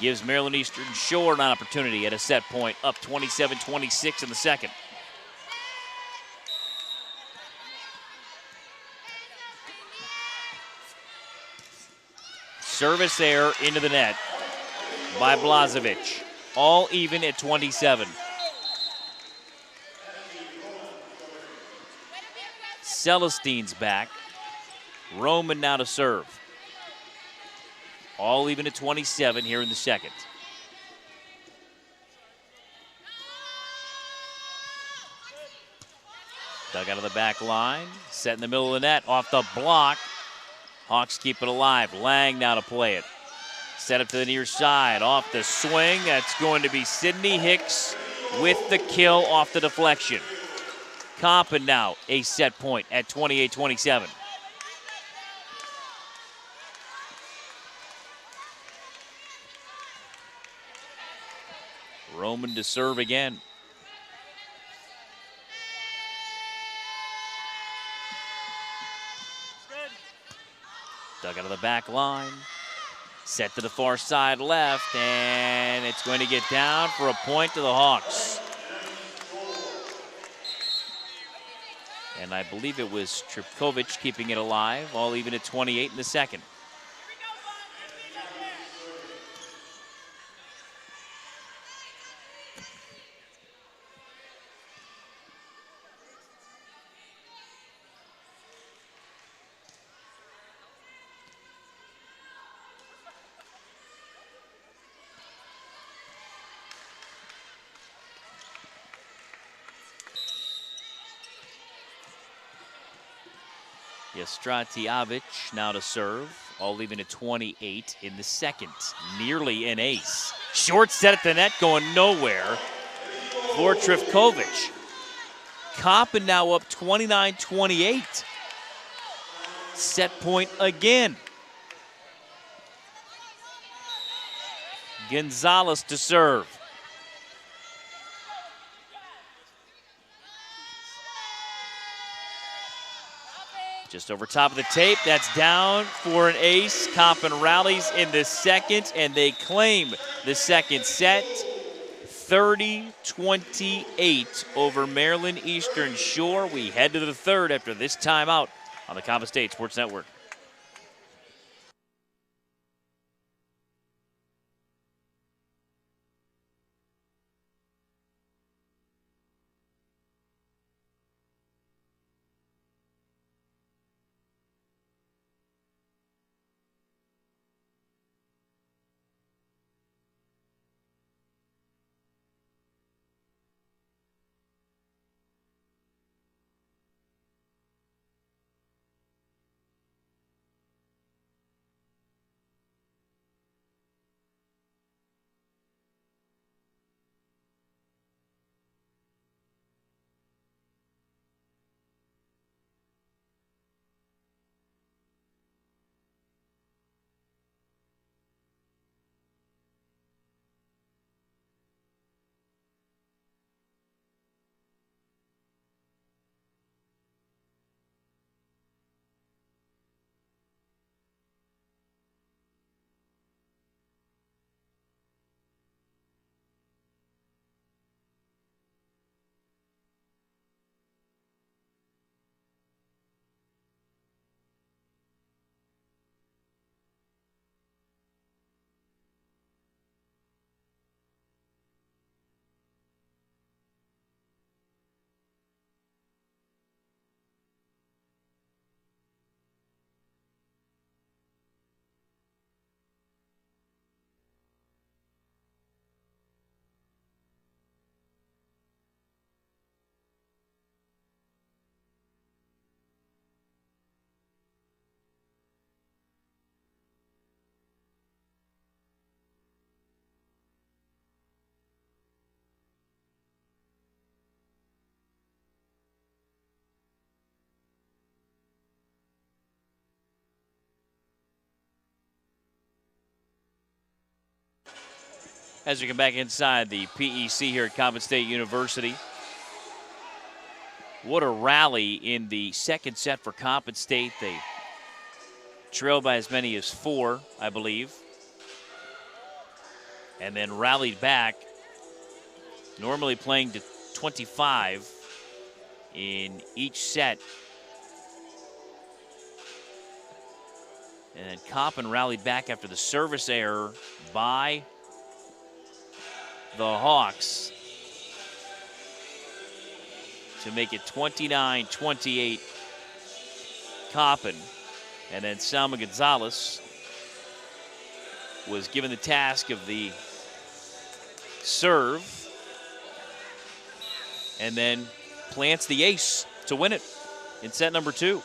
B: Gives Maryland Eastern Shore an opportunity at a set point, up 27-26 in the second. Service error into the net by Blazovic. All even at 27. Celestine's back. Roman now to serve. All even at 27 here in the second. Dug out of the back line. Set in the middle of the net. Off the block. Hawks keep it alive. Lang now to play it. Set up to the near side. Off the swing. That's going to be Sydney Hicks with the kill off the deflection. Compton now a set point at 28-27. Roman to serve again. Dug out of the back line. Set to the far side left, and it's going to get down for a point to the Hawks. And I believe it was Tripkovic keeping it alive, all even at 28 in the second. Stratiavic now to serve, all even at 28 in the second. Nearly an ace. Short set at the net, going nowhere for Trifkovic. Coppin now up 29-28. Set point again. Gonzalez to serve. Just over top of the tape, that's down for an ace. Coppin rallies in the second, and they claim the second set. 30-28 over Maryland Eastern Shore. We head to the third after this timeout on the Coppin State Sports Network. as we come back inside the PEC here at Coppin State University. What a rally in the second set for Coppin State. They trailed by as many as 4, I believe, and then rallied back, normally playing to 25 in each set. And then Coppin rallied back after the service error by the Hawks to make it 29-28 Coppin. And then Salma Gonzalez was given the task of the serve and then plants the ace to win it in set number 2.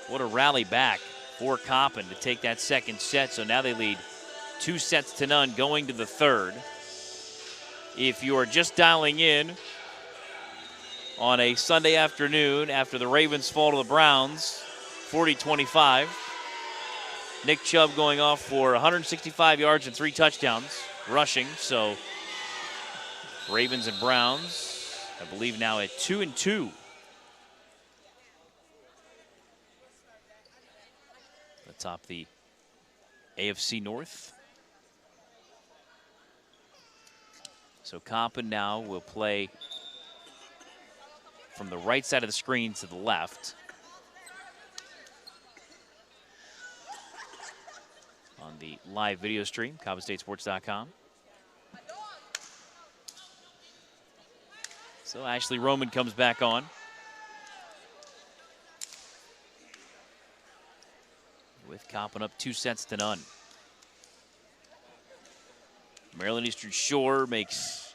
B: What a rally back for Coppin to take that second set. So now they lead 2-0 going to the third. If you are just dialing in on a Sunday afternoon after the Ravens fall to the Browns, 40-25. Nick Chubb going off for 165 yards and 3 touchdowns, rushing. So Ravens and Browns, I believe now at 2-2. Atop the AFC North. So Coppin now will play from the right side of the screen to the left. On the live video stream, CoppinStateSports.com. So Ashley Roman comes back on. With Coppin up 2-0. Maryland Eastern Shore makes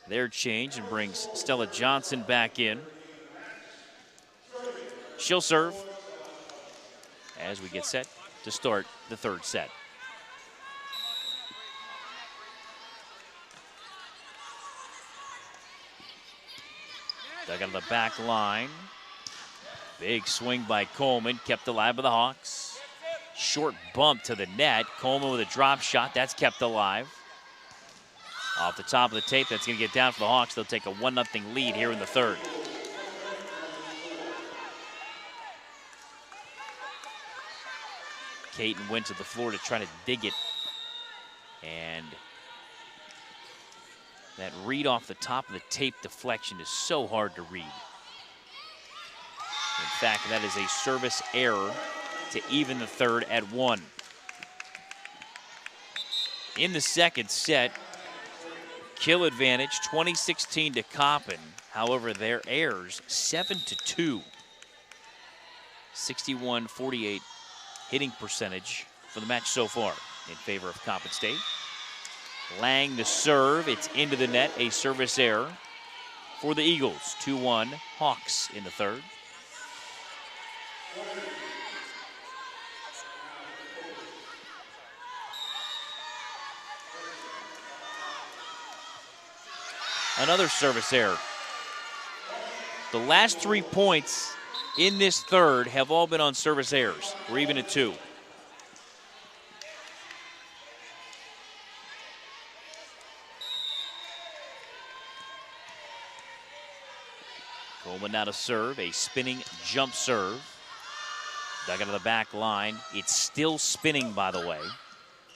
B: their change and brings Stella Johnson back in. She'll serve as we get set to start the third set. Dug out of the back line. Big swing by Coleman, kept alive by the Hawks. Short bump to the net. Coleman with a drop shot, that's kept alive. Off the top of the tape, that's going to get down for the Hawks. They'll take a 1-0 lead here in the third. Caton went to the floor to try to dig it. And that read off the top of the tape deflection is so hard to read. In fact, that is a service error to even the third at 1. In the second set, kill advantage 2016 to Coppin. However, their errors 7-2. 61-48 hitting percentage for the match so far in favor of Coppin State. Lang the serve, it's into the net, a service error for the Eagles. 2-1 Hawks in the third. Another service error. The last 3 points in this third have all been on service errors. We're even at 2. Coleman now to serve, a spinning jump serve. Dug out of the back line. It's still spinning, by the way.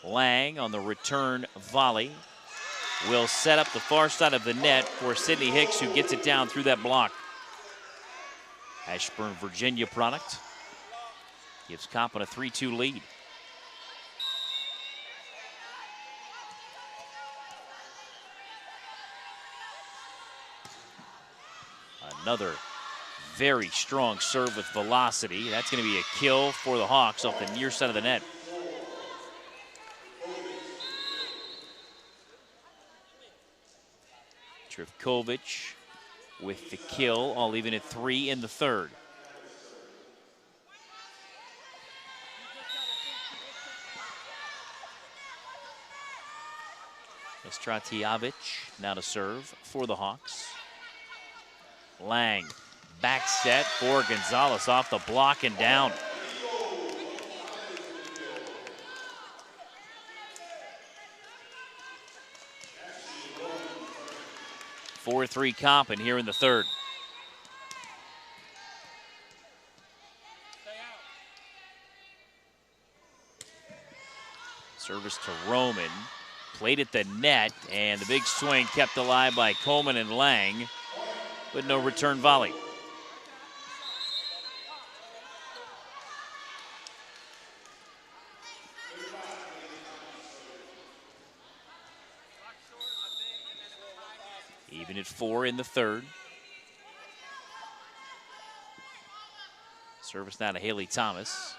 B: Lang on the return volley will set up the far side of the net for Sydney Hicks, who gets it down through that block. Ashburn, Virginia product. Gives Coppin a 3-2 lead. Another very strong serve with velocity. That's going to be a kill for the Hawks off the near side of the net. Trivkovic with the kill, all even at 3 in the third. Stratiavic now to serve for the Hawks. Lang, back set for Gonzalez off the block and down. 4-3 Compton here in the third. Service to Roman. Played at the net, and the big swing kept alive by Coleman and Lang, but no return volley. Even at 4 in the third. Service now to Haley Thomas.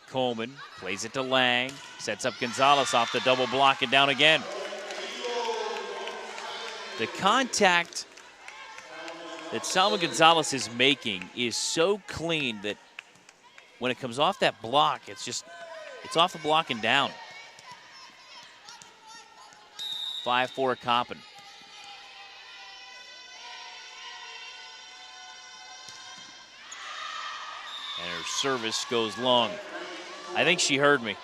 B: Coleman plays it to Lang, sets up Gonzalez off the double block and down again. The contact that Salma Gonzalez is making is so clean that when it comes off that block, it's off the block and down. 5-4 Compton. And her service goes long. I think she heard me.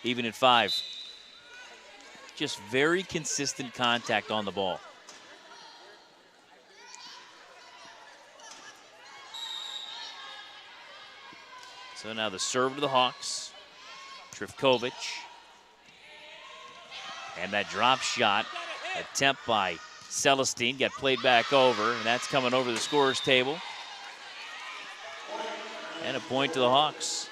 B: Even at 5. Just very consistent contact on the ball. So now the serve to the Hawks. Trifkovic. And that drop shot attempt by Celestine got played back over, and that's coming over the scorer's table. And a point to the Hawks.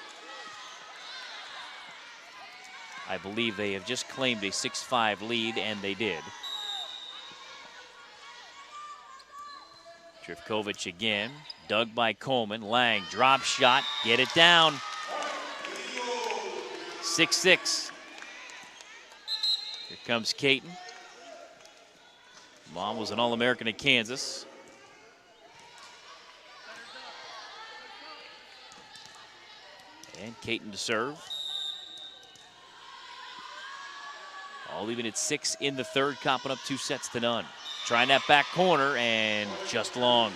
B: I believe they have just claimed a 6-5 lead, and they did. Trifkovic again, dug by Coleman. Lang, drop shot, get it down. 6-6. Here comes Caton. Mom was an All-American at Kansas. And Caton to serve. All even at 6 in the third, Compton up 2-0. Trying that back corner and just long.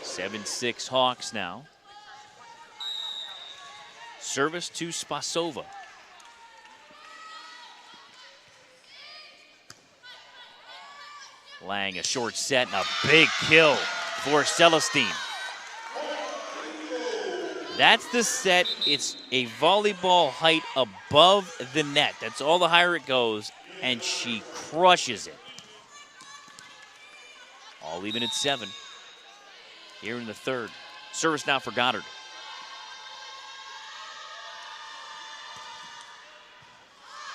B: Seven, 6 Hawks now. Service to Spasova. Lang, a short set and a big kill for Celestine. That's the set. It's a volleyball height above the net. That's all the higher it goes, and she crushes it. All even at 7 here in the third. Service now for Goddard.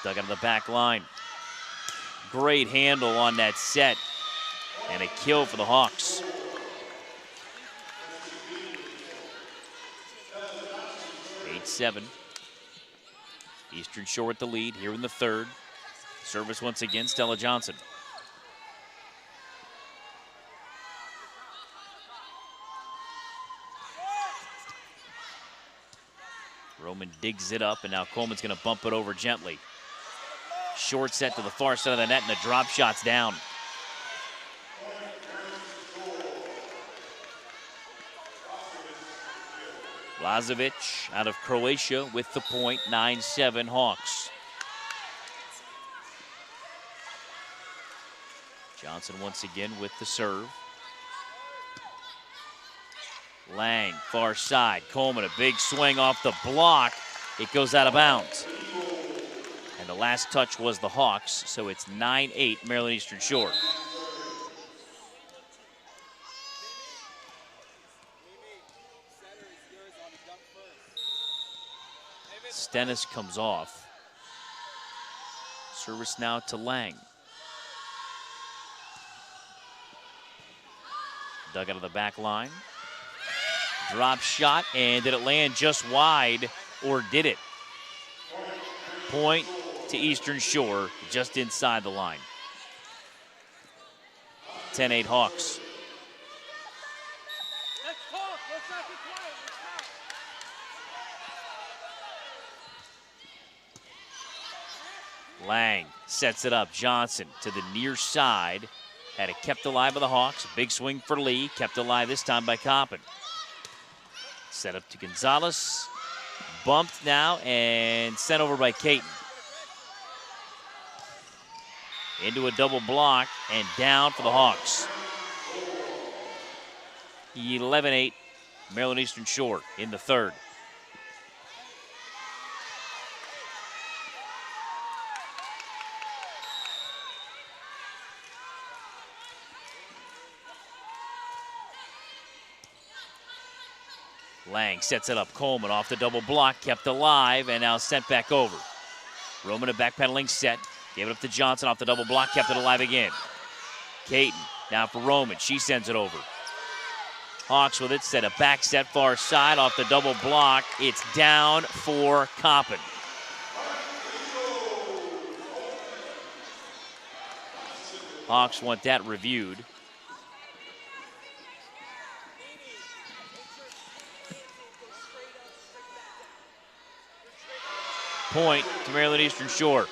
B: Dug out of the back line. Great handle on that set. And a kill for the Hawks. Eight, 7. Eastern Shore with the lead here in the third. Service once again, Stella Johnson. Roman digs it up, and now Coleman's going to bump it over gently. Short set to the far side of the net, and the drop shot's down. Lazovic out of Croatia with the point, 9-7 Hawks. Johnson once again with the serve. Lang, far side. Coleman, a big swing off the block. It goes out of bounds. And the last touch was the Hawks, so it's 9-8 Maryland Eastern Shore. Stennis comes off. Service now to Lang. Dug out of the back line. Drop shot, and did it land just wide, or did it? Point to Eastern Shore, just inside the line. 10-8 Hawks. Lang sets it up. Johnson to the near side. Had it kept alive by the Hawks. Big swing for Lee. Kept alive this time by Compton. Set up to Gonzalez. Bumped now and sent over by Caton. Into a double block and down for the Hawks. 11-8, Maryland Eastern Shore in the third. Lang sets it up. Coleman off the double block, kept alive, and now sent back over. Roman a backpedaling set. Gave it up to Johnson off the double block, kept it alive again. Caton now for Roman. She sends it over. Hawks with it, set a back set far side off the double block. It's down for Coppin. Hawks want that reviewed. Point to Maryland Eastern Shore.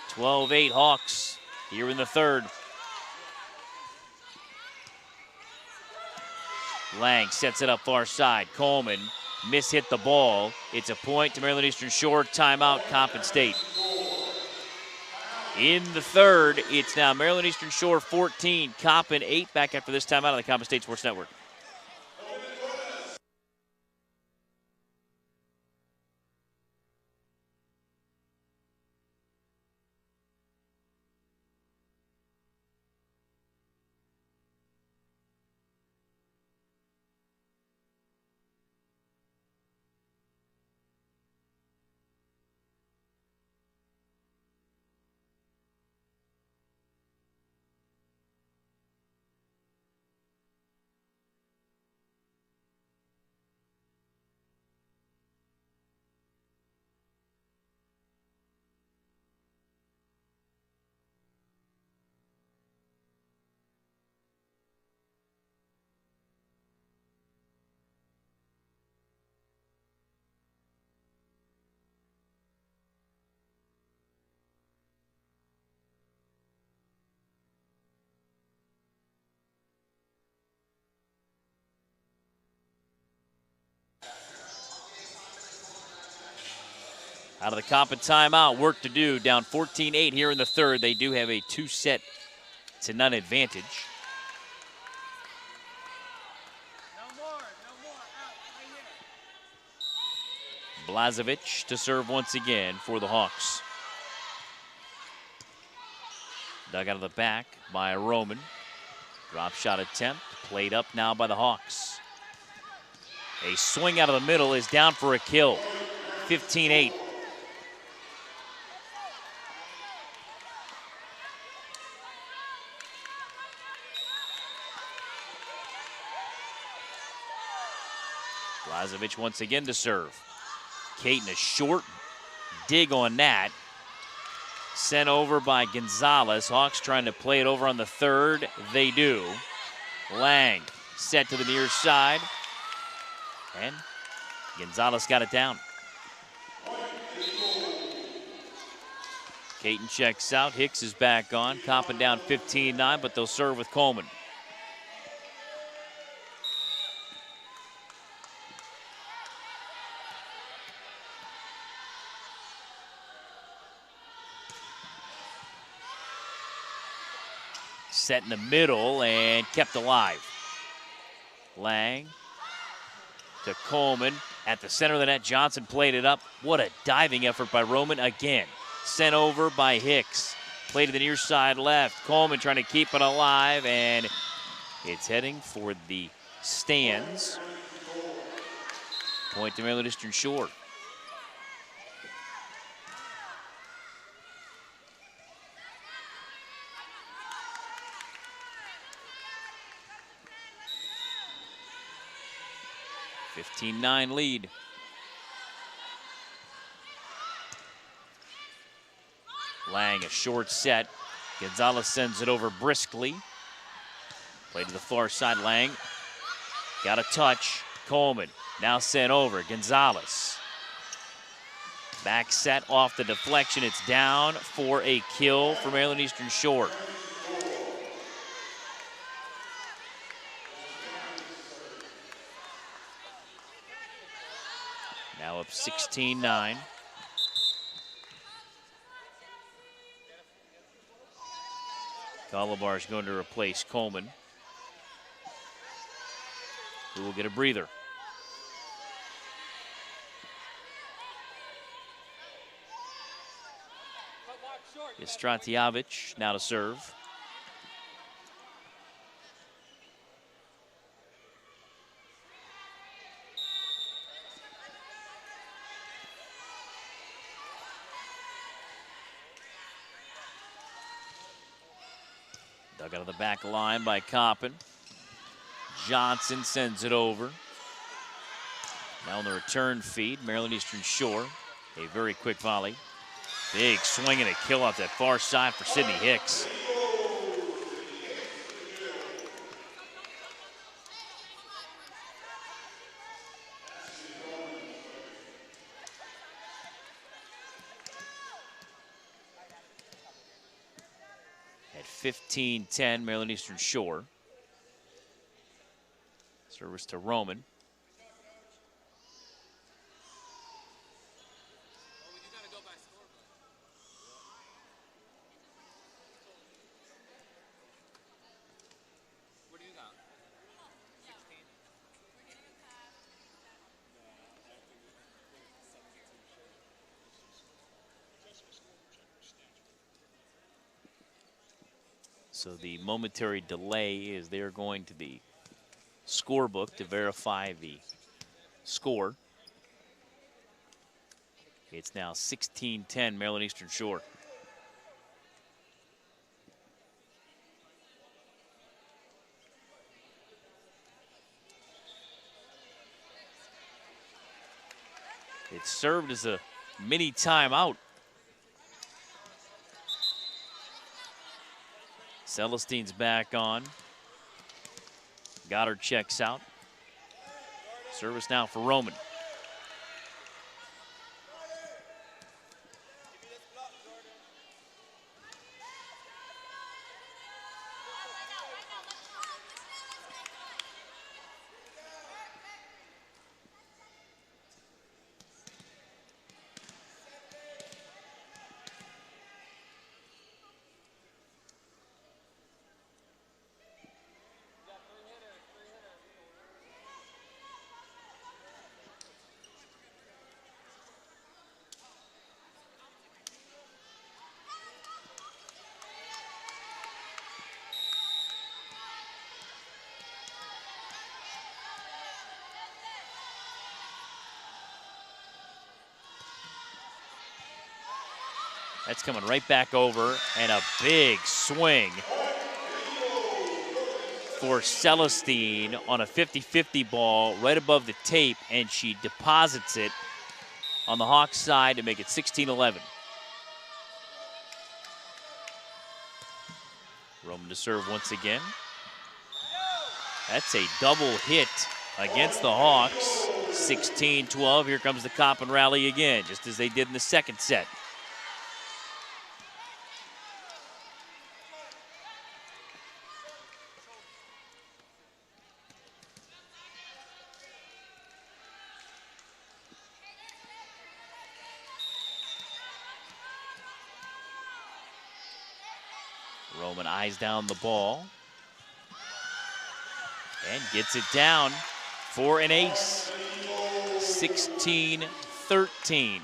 B: (12-8) Hawks here in the third. Lang sets it up far side. Coleman mishit the ball. It's a point to Maryland Eastern Shore. Timeout, Coppin State. In the third, it's now Maryland Eastern Shore 14, Coppin 8. Back after this timeout on the Coppin State Sports Network. Out of the Coppin timeout, work to do. Down 14-8 here in the third. They do have a 2-set-to-none advantage. Blazovic to serve once again for the Hawks. Dug out of the back by Roman. Drop shot attempt, played up now by the Hawks. A swing out of the middle is down for a kill. 15-8. Blazovic once again to serve. Caton a short dig on that. Sent over by Gonzalez. Hawks trying to play it over on the third. They do. Lang set to the near side. And Gonzalez got it down. Caton checks out. Hicks is back on. Coppin down 15-9, but they'll serve with Coleman. Set in the middle and kept alive. Lang to Coleman at the center of the net. Johnson played it up. What a diving effort by Roman again. Sent over by Hicks. Play to the near side left. Coleman trying to keep it alive, and it's heading for the stands. Point to Maryland Eastern Shore. (15-9) lead. Lang a short set. Gonzalez sends it over briskly. Play to the far side. Lang got a touch. Coleman now sent over. Gonzalez Back set off the deflection. It's down for a kill for Maryland Eastern Shore. Now up 16-9. Calabar is going to replace Coleman, who will get a breather. Istratijevich now to serve. Dug out of the back line by Coppin. Johnson sends it over. Now on the return feed, Maryland Eastern Shore. A very quick volley. Big swing and a kill off that far side for Sydney Hicks. At 15-10, Maryland Eastern Shore. Service to Roman. So the momentary delay is they're going to the scorebook to verify the score. It's now 16-10, Maryland Eastern Shore. It served as a mini timeout. Celestine's back on. Goddard checks out. Service now for Roman. That's coming right back over, and a big swing for Celestine on a 50-50 ball right above the tape, and she deposits it on the Hawks side to make it 16-11. Roman to serve once again. That's a double hit against the Hawks. 16-12. Here comes the Coppin rally again, just as they did in the second set. Roman eyes down the ball and gets it down for an ace. 16-13.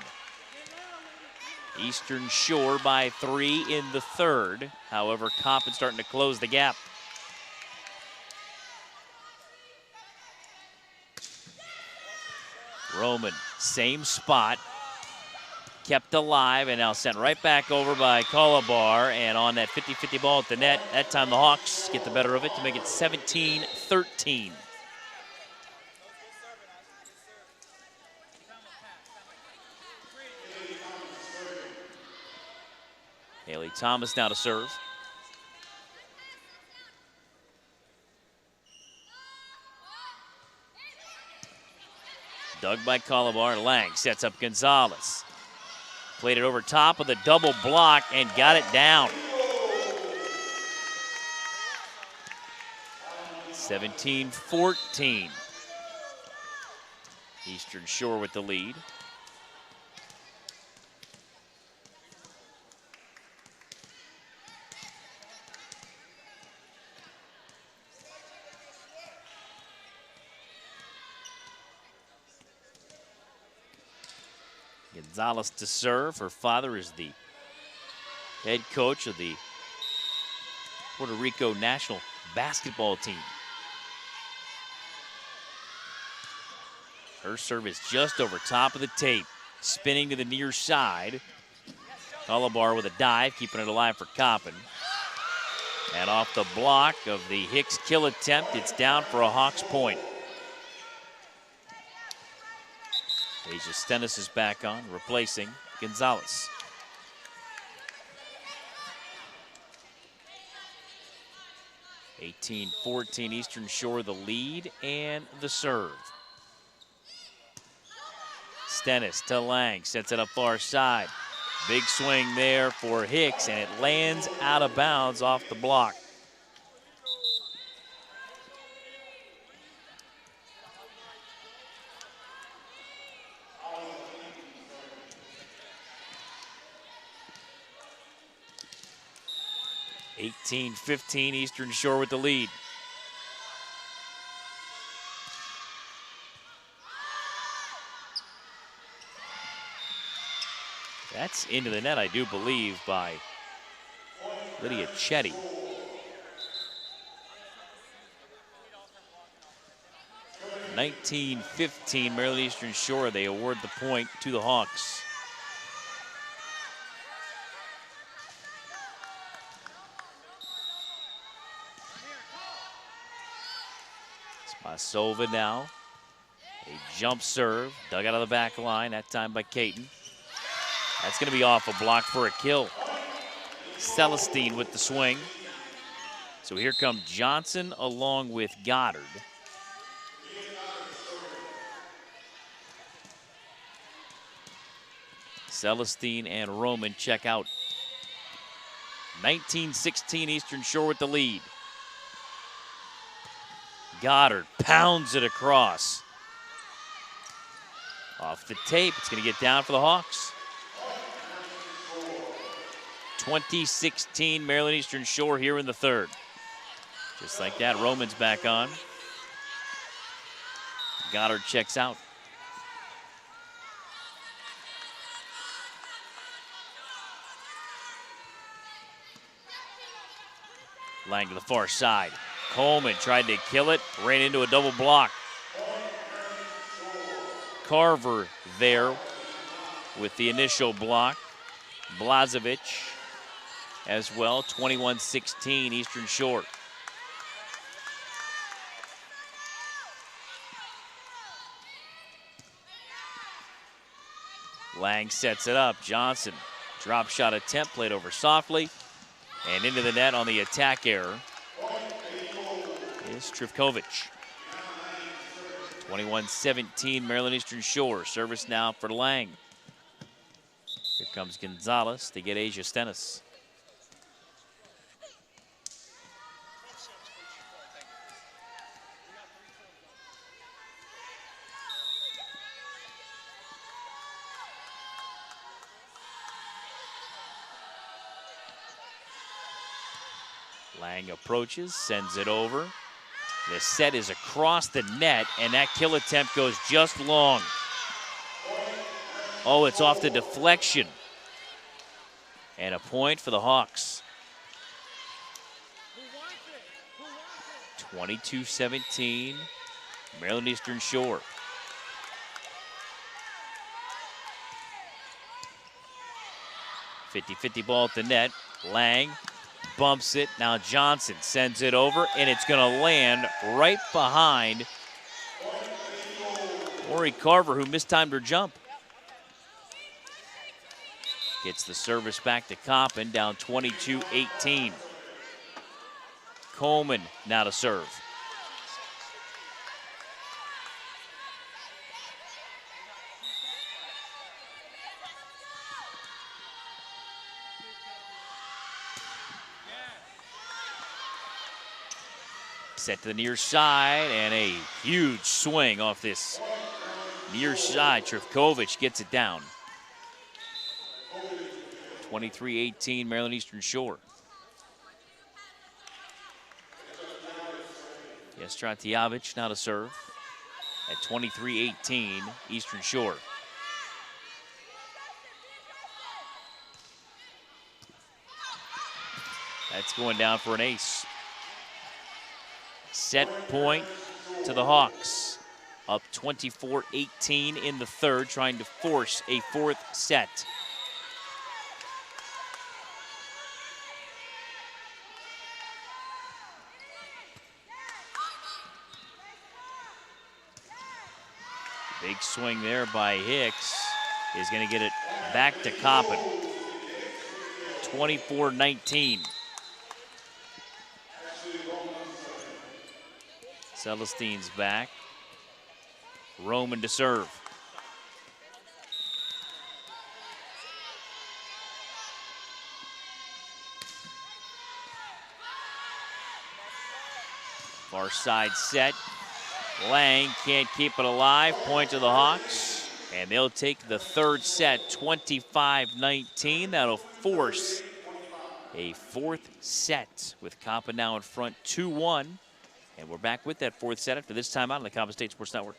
B: Eastern Shore by 3 in the third. However, Coppin starting to close the gap. Roman, same spot. Kept alive and now sent right back over by Calabar, and on that 50-50 ball at the net, that time the Hawks get the better of it to make it 17-13. Haley Thomas now to serve. Dug by Calabar. Lang sets up Gonzalez. Played it over top of the double block and got it down. 17-14. Eastern Shore with the lead. Gonzalez to serve. Her father is the head coach of the Puerto Rico national basketball team. Her serve is just over top of the tape, spinning to the near side. Calabar with a dive, keeping it alive for Coppin. And off the block of the Hicks kill attempt, it's down for a Hawks point. Asia Stennis is back on, replacing Gonzalez. (18-14) Eastern Shore the lead and the serve. Stennis to Lang, sets it up far side. Big swing there for Hicks, and it lands out of bounds off the block. (18-15) Eastern Shore with the lead. That's into the net, I do believe, by Lydia Chetty. (19-15) Maryland Eastern Shore. They award the point to the Hawks. Spasova now. A jump serve, dug out of the back line, that time by Caton. That's going to be off a block for a kill. Celestine with the swing. So here come Johnson along with Goddard. Celestine and Roman check out. 19-16 Eastern Shore with the lead. Goddard pounds it across. Off the tape, it's going to get down for the Hawks. 20-16 Maryland Eastern Shore here in the third. Just like that, Roman's back on. Goddard checks out. Lang to the far side. Coleman tried to kill it, ran into a double block. Carver there with the initial block. Blazovic as well. 21-16 Eastern Shore. Lang sets it up. Johnson, drop shot attempt, played over softly. And into the net on the attack error is Trivkovic. 21-17 Maryland Eastern Shore. Service now for Lang. Here comes Gonzalez to get Asia Stennis. Lang approaches, sends it over. The set is across the net, and that kill attempt goes just long. Oh, it's off the deflection. And a point for the Hawks. 22-17, Maryland Eastern Shore. (50-50) ball at the net. Lang bumps it. Now Johnson sends it over, and it's going to land right behind Ori Carver, who mistimed her jump. Gets the service back to Coppin, down 22-18. Coleman now to serve. Set to the near side, and a huge swing off this near side. Trifkovic gets it down. 23-18, Maryland Eastern Shore. Stratiavich now to serve at 23-18, Eastern Shore. That's going down for an ace. Set point to the Hawks. Up 24-18 in the third, trying to force a fourth set. Big swing there by Hicks is going to get it back to Coppin. 24-19. Celestine's back. Roman to serve. Far side set. Lang can't keep it alive. Point to the Hawks. And they'll take the third set, 25-19. That'll force a fourth set with Coppin now in front 2-1. And we're back with that fourth set after this timeout on the Coppin State Sports Network.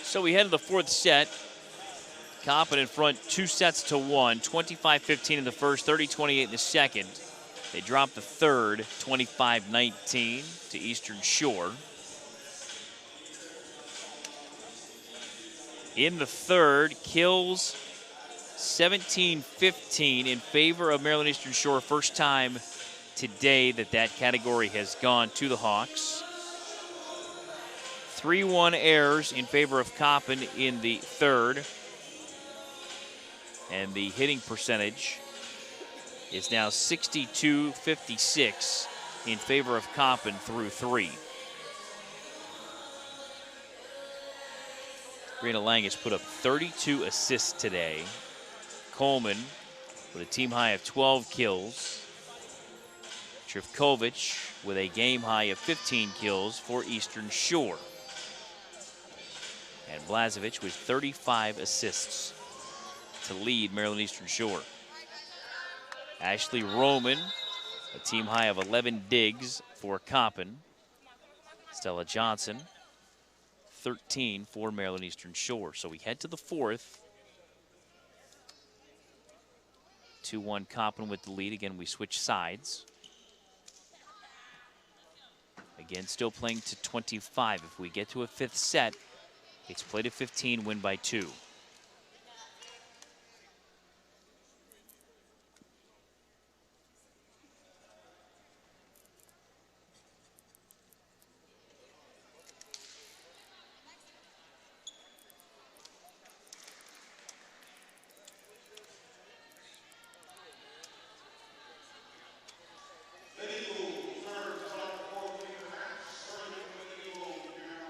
B: So we head to the fourth set. Coppin in front 2-1, 25-15 in the first, 30-28 in the second. They drop the third, 25-19 to Eastern Shore. In the third, kills 17-15 in favor of Maryland Eastern Shore. First time today that category has gone to the Hawks. 3-1 errors in favor of Coppin in the third. And the hitting percentage is now 62-56 in favor of Coppin through three. Rena Lang has put up 32 assists today. Coleman with a team high of 12 kills. Trifkovic with a game high of 15 kills for Eastern Shore. And Blazovic with 35 assists to lead Maryland Eastern Shore. Ashley Roman, a team high of 11 digs for Coppin. Stella Johnson, 13 for Maryland Eastern Shore. So we head to the fourth. 2-1 Coppin with the lead. Again, we switch sides. Again, still playing to 25. If we get to a fifth set, it's play to 15, win by 2.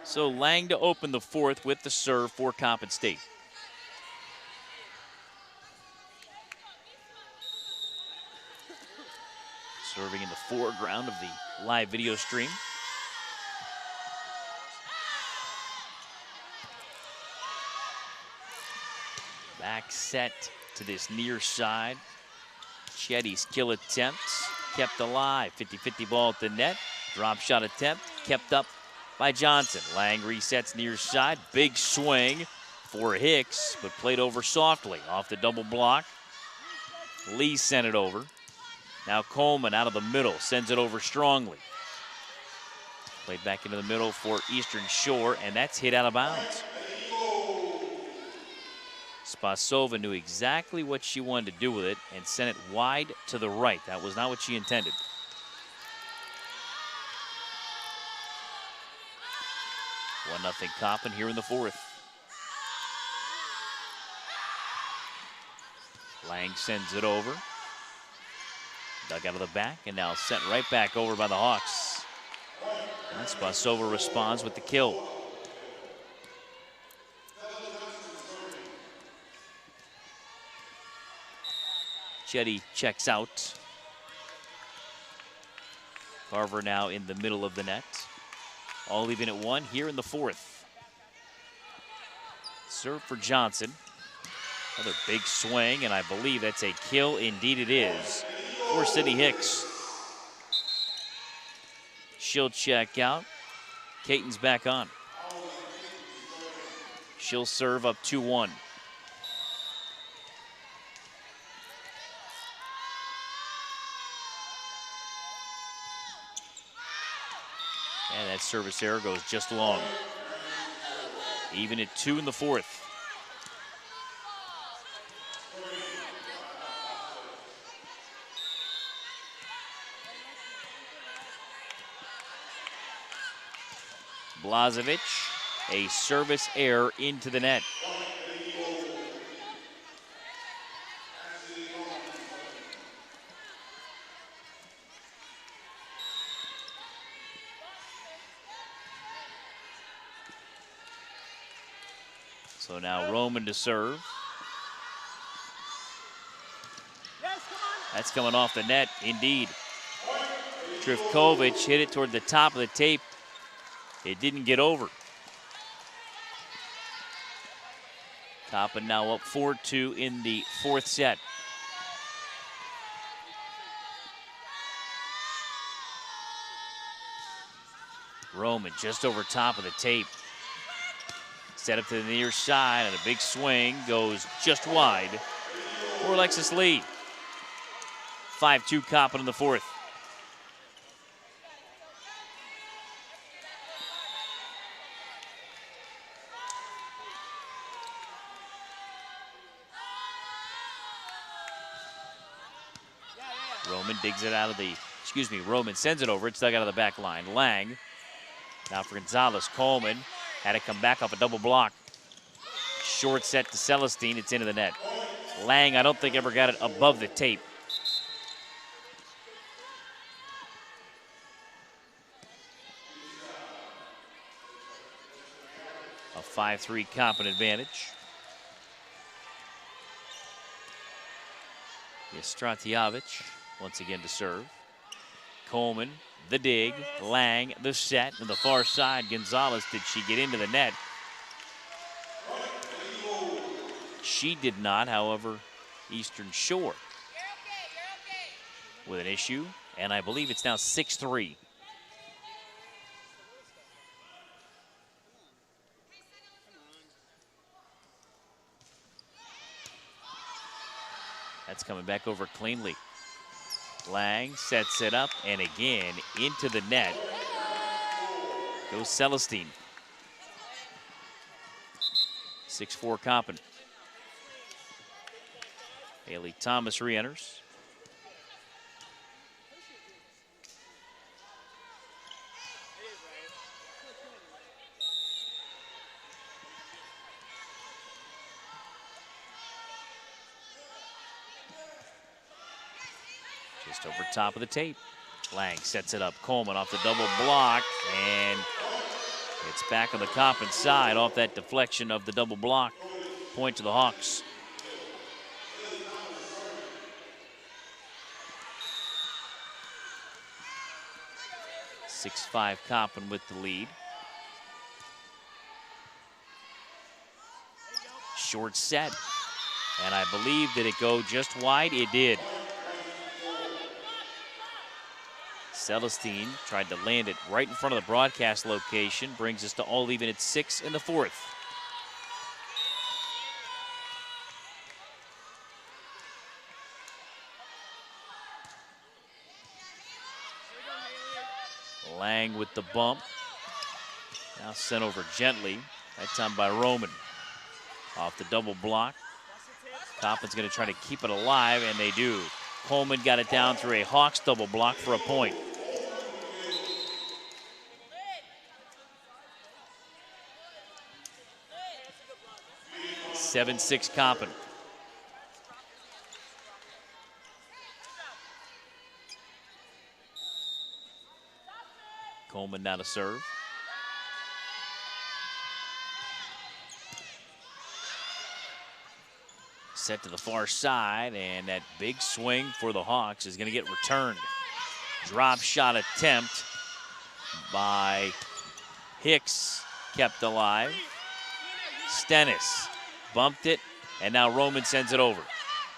B: So Lang to open the fourth with the serve for Coppin State. Serving in the foreground of the live video stream. Back set to this near side. Chetty's kill attempts kept alive. 50-50 ball at the net. Drop shot attempt kept up by Johnson. Lang resets near side. Big swing for Hicks, but played over softly off the double block. Lee sent it over. Now Coleman out of the middle, sends it over strongly. Played back into the middle for Eastern Shore, and that's hit out of bounds. Spasova knew exactly what she wanted to do with it and sent it wide to the right. That was not what she intended. One nothing Coppin here in the fourth. Lang sends it over. Dug out of the back and now sent right back over by the Hawks. And Spasova responds with the kill. Chetty checks out. Carver now in the middle of the net. All even at 1 here in the fourth. Serve for Johnson. Another big swing, and I believe that's a kill. Indeed it is for Sydney Hicks. She'll check out. Caton's back on. She'll serve up 2-1. And that service error goes just long. Even at 2 in the fourth. Blazovic, a service error into the net. So now Roman to serve. That's coming off the net, indeed. Trifkovic hit it toward the top of the tape. It didn't get over. Coppin now up 4-2 in the fourth set. Roman just over top of the tape. Set up to the near side, and a big swing goes just wide for Alexis Lee. 5-2 Coppin in the fourth. Roman digs it out of the, Roman sends it over. It's dug out of the back line. Lang, now for Gonzalez. Coleman had to come back off a double block. Short set to Celestine. It's into the net. Lang, I don't think ever got it above the tape. A 5-3 Coppin advantage. Stratiavich once again to serve. Coleman, the dig. Lang, the set. On the far side, Gonzalez, did she get into the net? She did not, however, Eastern Shore with an issue, and I believe it's now 6-3. That's coming back over cleanly. Lang sets it up, and again into the net goes Celestine. 6-4 Coppin. Haley Thomas re-enters. Just over top of the tape. Lang sets it up. Coleman off the double block, and it's back on the Coppin side off that deflection of the double block. Point to the Hawks. (6-5) Coppin with the lead. Short set, and I believe did it go just wide? It did. Celestine tried to land it right in front of the broadcast location. Brings us to all even at 6 in the fourth. Lang with the bump. Now sent over gently. That time by Roman. Off the double block. Coppin's going to try to keep it alive, and they do. Coleman got it down through a Hawks double block for a point. 7-6 Coppin. Coleman now to serve. Set to the far side, and that big swing for the Hawks is going to get returned. Drop shot attempt by Hicks, kept alive. Stennis bumped it, and now Roman sends it over.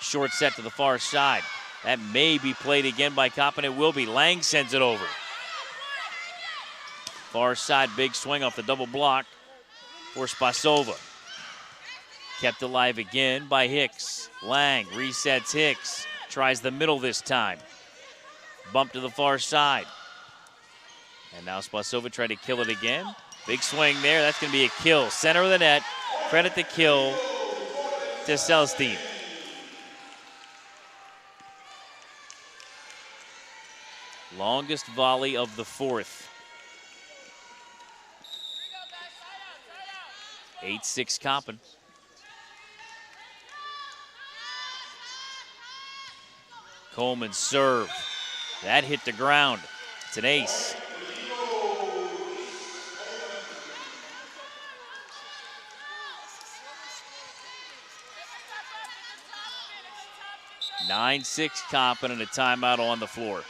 B: Short set to the far side. That may be played again by Coppin. It will be. Lang sends it over. Far side, big swing off the double block for Spasova. Kept alive again by Hicks. Lang resets Hicks. Tries the middle this time. Bump to the far side. And now Spasova tried to kill it again. Big swing there. That's going to be a kill. Center of the net. Credit the kill to Celestine. Longest volley of the fourth. 8-6 Coppin. Coleman serve. That hit the ground. It's an ace. (9-6) Coppin and a timeout on the floor.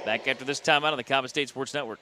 B: Back after this timeout on the Coppin State Sports Network.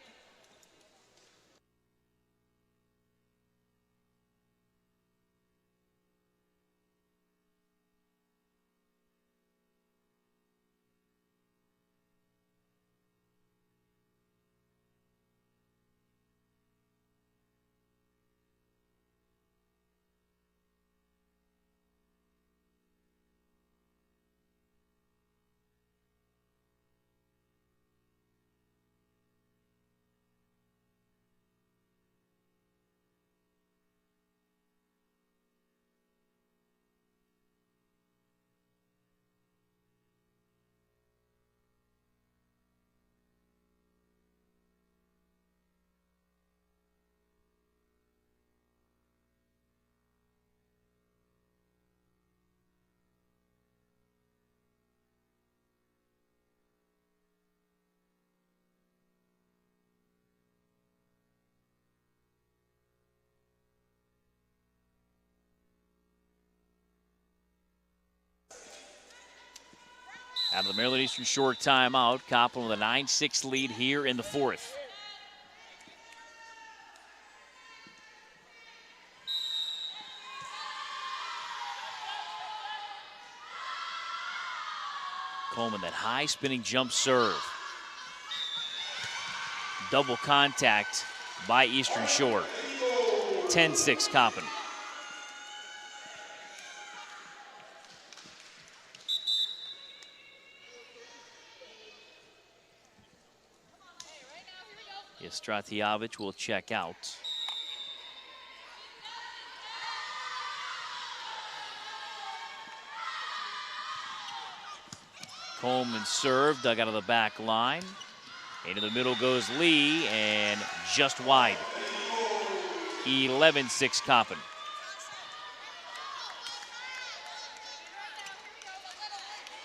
B: Out of the Maryland Eastern Shore timeout, Coppin with a 9-6 lead here in the fourth. Coleman, that high spinning jump serve. Double contact by Eastern Shore. 10-6 Coppin. Istratijevich will check out. Coleman serve, dug out of the back line. Into the middle goes Lee, and just wide. 11-6 Coppin.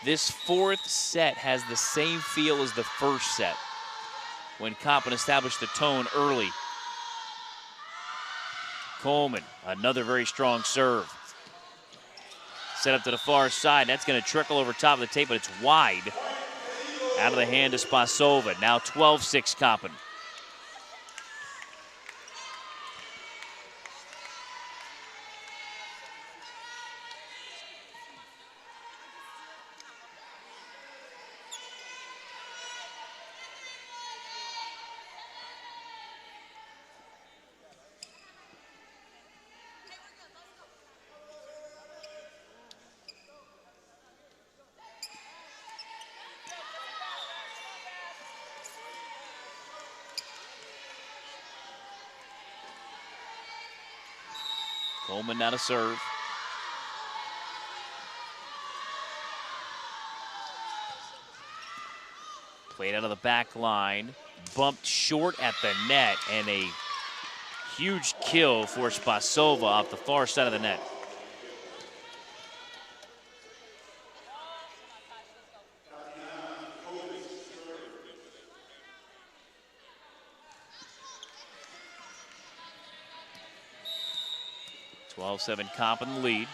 B: This fourth set has the same feel as the first set, when Coppin established the tone early. Coleman, another very strong serve. Set up to the far side. That's going to trickle over top of the tape, but it's wide. Out of the hand of Spasova. Now 12-6 Coppin. Coleman now to serve. Played out of the back line. Bumped short at the net, and a huge kill for Spasova off the far side of the net. (12-7) Coppin the lead.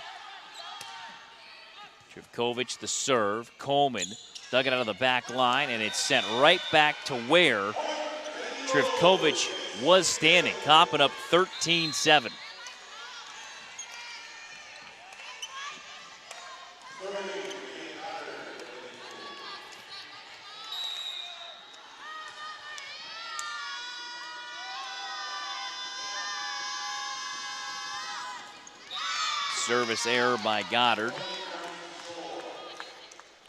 B: Trivkovic the serve. Coleman dug it out of the back line, and it's sent right back to where Trivkovic was standing. Coppin up 13-7. Service error by Goddard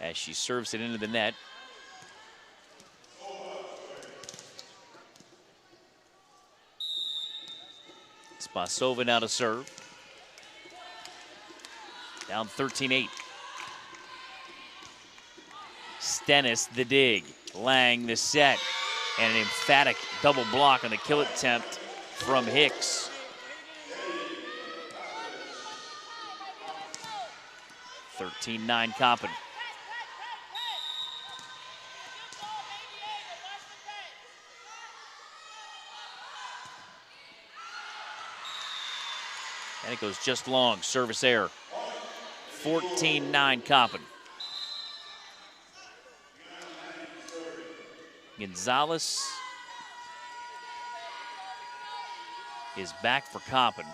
B: as she serves it into the net. Spasova now to serve. Down 13-8. Stennis the dig. Lang the set. And an emphatic double block on the kill attempt from Hicks. 13-9 Coppin. And it goes just long. Service error. 14-9 Coppin. Gonzalez is back for Coppin.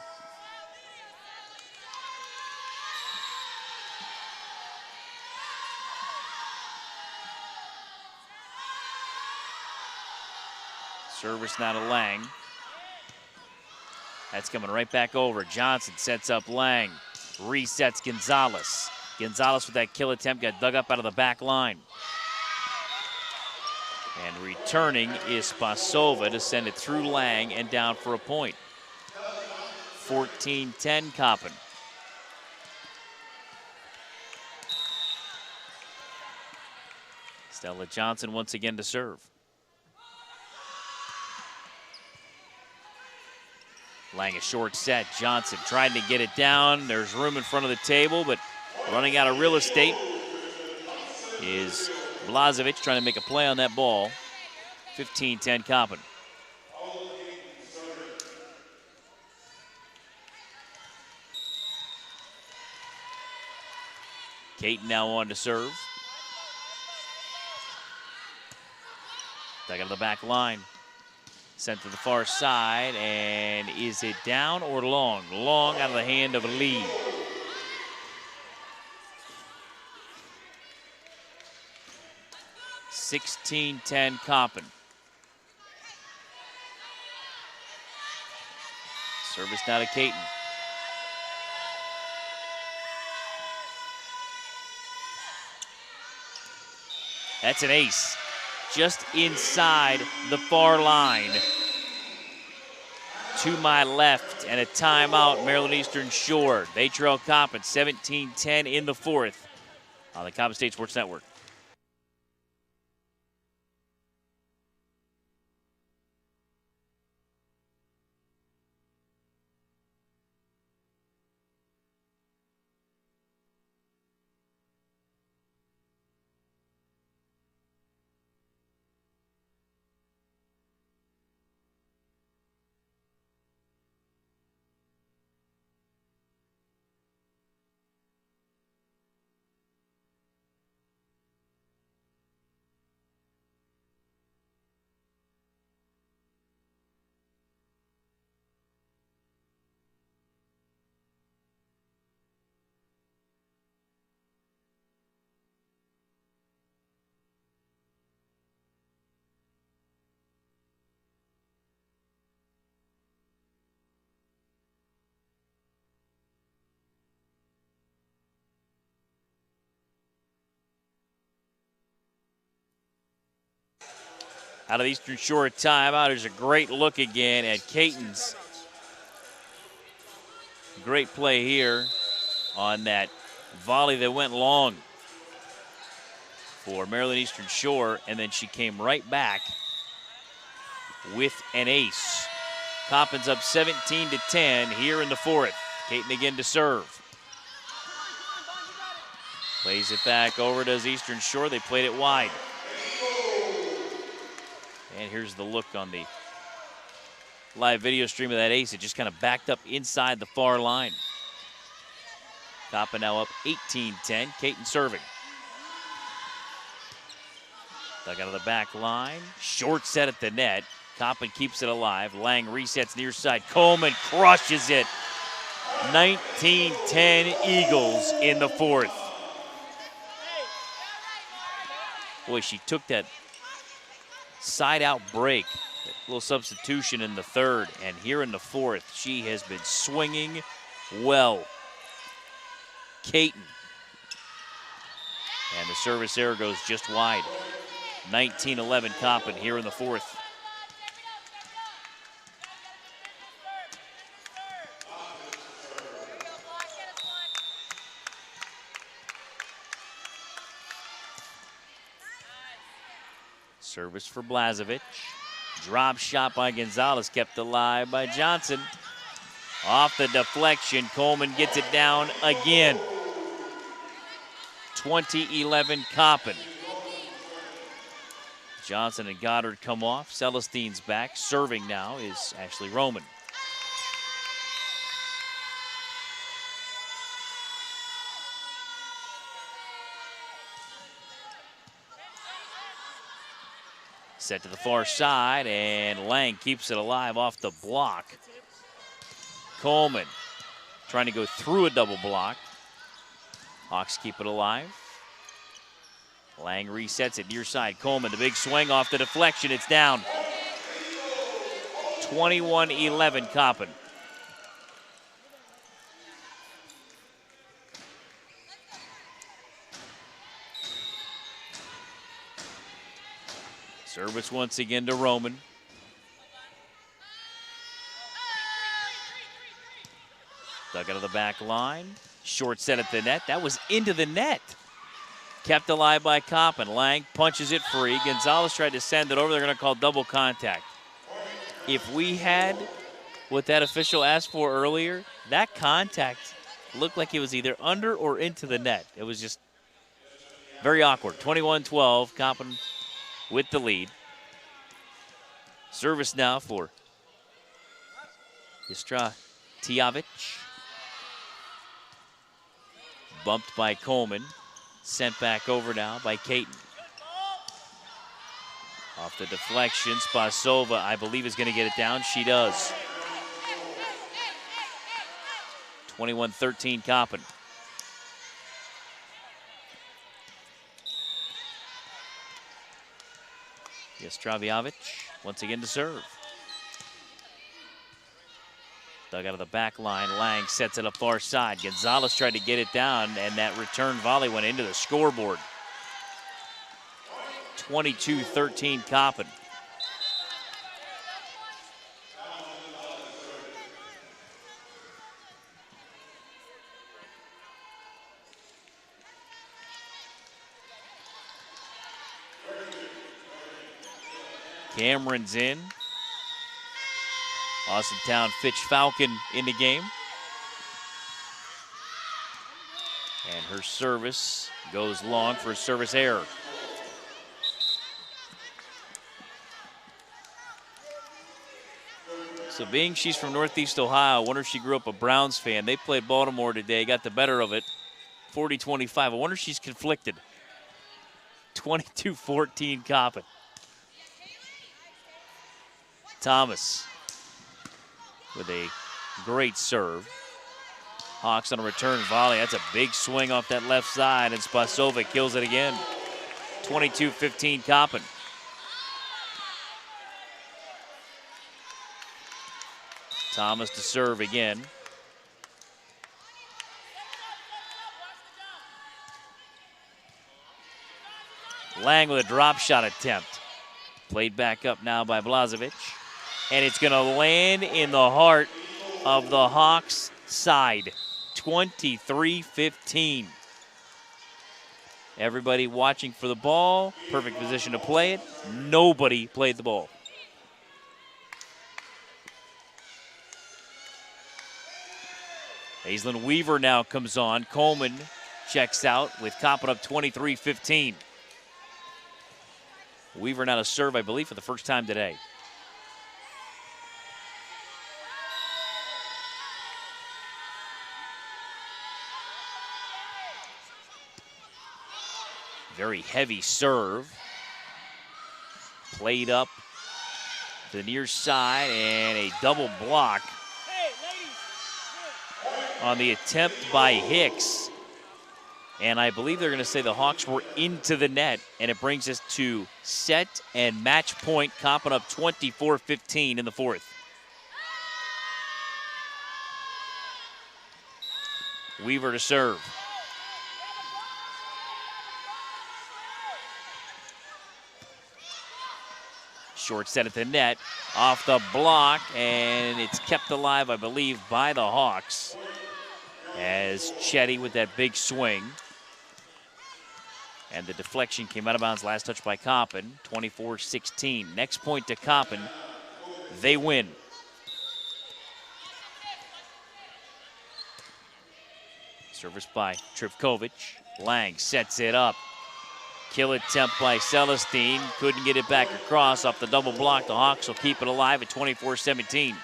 B: Service now to Lang. That's coming right back over. Johnson sets up Lang. Resets Gonzalez. Gonzalez with that kill attempt got dug up out of the back line. And returning is Spasova to send it through Lang and down for a point. 14-10 Coppin. Stella Johnson once again to serve. Lang a short set. Johnson trying to get it down. There's room in front of the table, but running out of real estate is Blazovic trying to make a play on that ball. 15-10 Coppin. Caton now on to serve. Dug out of the back line. Sent to the far side, and is it down or long? Long out of the hand of Lee. (16-10) Coppin. Service now to Caton. That's an ace. just inside the far line. To my left, and a timeout, Maryland Eastern Shore. They trail Coppin 17-10 in the fourth on the Coppin State Sports Network. Out of Eastern Shore timeout, there's a great look again at Caton's. Great play here on that volley that went long for Maryland Eastern Shore, and then she came right back with an ace. Coppin's up 17-10 here in the fourth. Caton again to serve. Plays it back over to Eastern Shore. They played it wide. And here's the look on the live video stream of that ace. It just kind of backed up inside the far line. Coppin now up 18-10. Caton serving. Dug out of the back line. Short set at the net. Coppin keeps it alive. Lang resets near side. Coleman crushes it. 19-10 Eagles in the fourth. Boy, she took that side out break, a little substitution in the third, and here in the fourth, she has been swinging well. Caton. And the service error goes just wide. 19-11 Coppin here in the fourth. Service for Blazovic. Drop shot by Gonzalez, kept alive by Johnson. Off the deflection, Coleman gets it down again. 20-11 Coppin. Johnson and Goddard come off. Celestine's back. Serving now is Ashley Roman. Set to the far side, and Lang keeps it alive off the block. Coleman trying to go through a double block. Hawks keep it alive. Lang resets it near side. Coleman, the big swing off the deflection. It's down. 21-11 Coppin. Service once again to Roman. Dug out of the back line. Short set at the net. That was into the net. Kept alive by Coppin. Lang punches it free. Gonzalez tried to send it over. They're going to call double contact. If we had what that official asked for earlier, that contact looked like it was either under or into the net. It was just very awkward. 21-12, Coppin with the lead. Service now for Istra Tiavic. Bumped by Coleman. Sent back over now by Caton. Off the deflection, Spasova, I believe, is going to get it down. She does. 21-13 Coppin. Jastraviavic once again to serve. Dug out of the back line. Lang sets it up far side. Gonzalez tried to get it down, and that return volley went into the scoreboard. 22-13 Coppin. Cameron's in. Austintown Fitch Falcon in the game. And her service goes long for a service error. So being she's from Northeast Ohio, I wonder if she grew up a Browns fan. They played Baltimore today, got the better of it, 40-25. I wonder if she's conflicted. 22-14 Coppin. Thomas with a great serve. Hawks on a return volley. That's a big swing off that left side, and Spasova kills it again. 22-15 Coppin. Thomas to serve again. Lang with a drop shot attempt. Played back up now by Blazovic. And it's going to land in the heart of the Hawks side. 23-15. Everybody watching for the ball. Perfect position to play it. Nobody played the ball. Aislinn Weaver now comes on. Coleman checks out with Coppin up 23-15. Weaver now to serve, I believe, for the first time today. Very heavy serve. Played up to the near side, and a double block on the attempt by Hicks. And I believe they're going to say the Hawks were into the net, and it brings us to set and match point. Coppin up 24-15 in the fourth. Weaver to serve. Short set at the net, off the block, and it's kept alive, I believe, by the Hawks. As Chetty with that big swing. And the deflection came out of bounds, last touch by Coppin, 24-16. Next point to Coppin, they win. Service by Trifkovic. Lang sets it up. Kill attempt by Celestine. Couldn't get it back across off the double block. The Hawks will keep it alive at 24-17.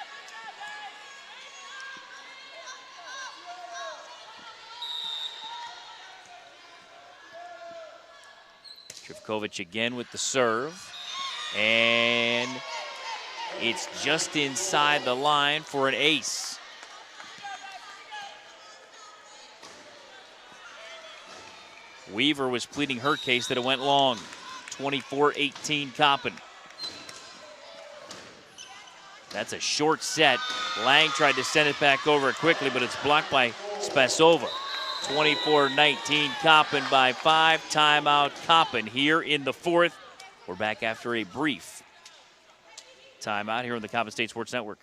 B: Trifkovic again with the serve. And it's just inside the line for an ace. Weaver was pleading her case that it went long. 24-18 Coppin. That's a short set. Lang tried to send it back over quickly, but it's blocked by Spasova. 24-19 Coppin by 5. Timeout Coppin here in the fourth. We're back after a brief timeout here on the Coppin State Sports Network.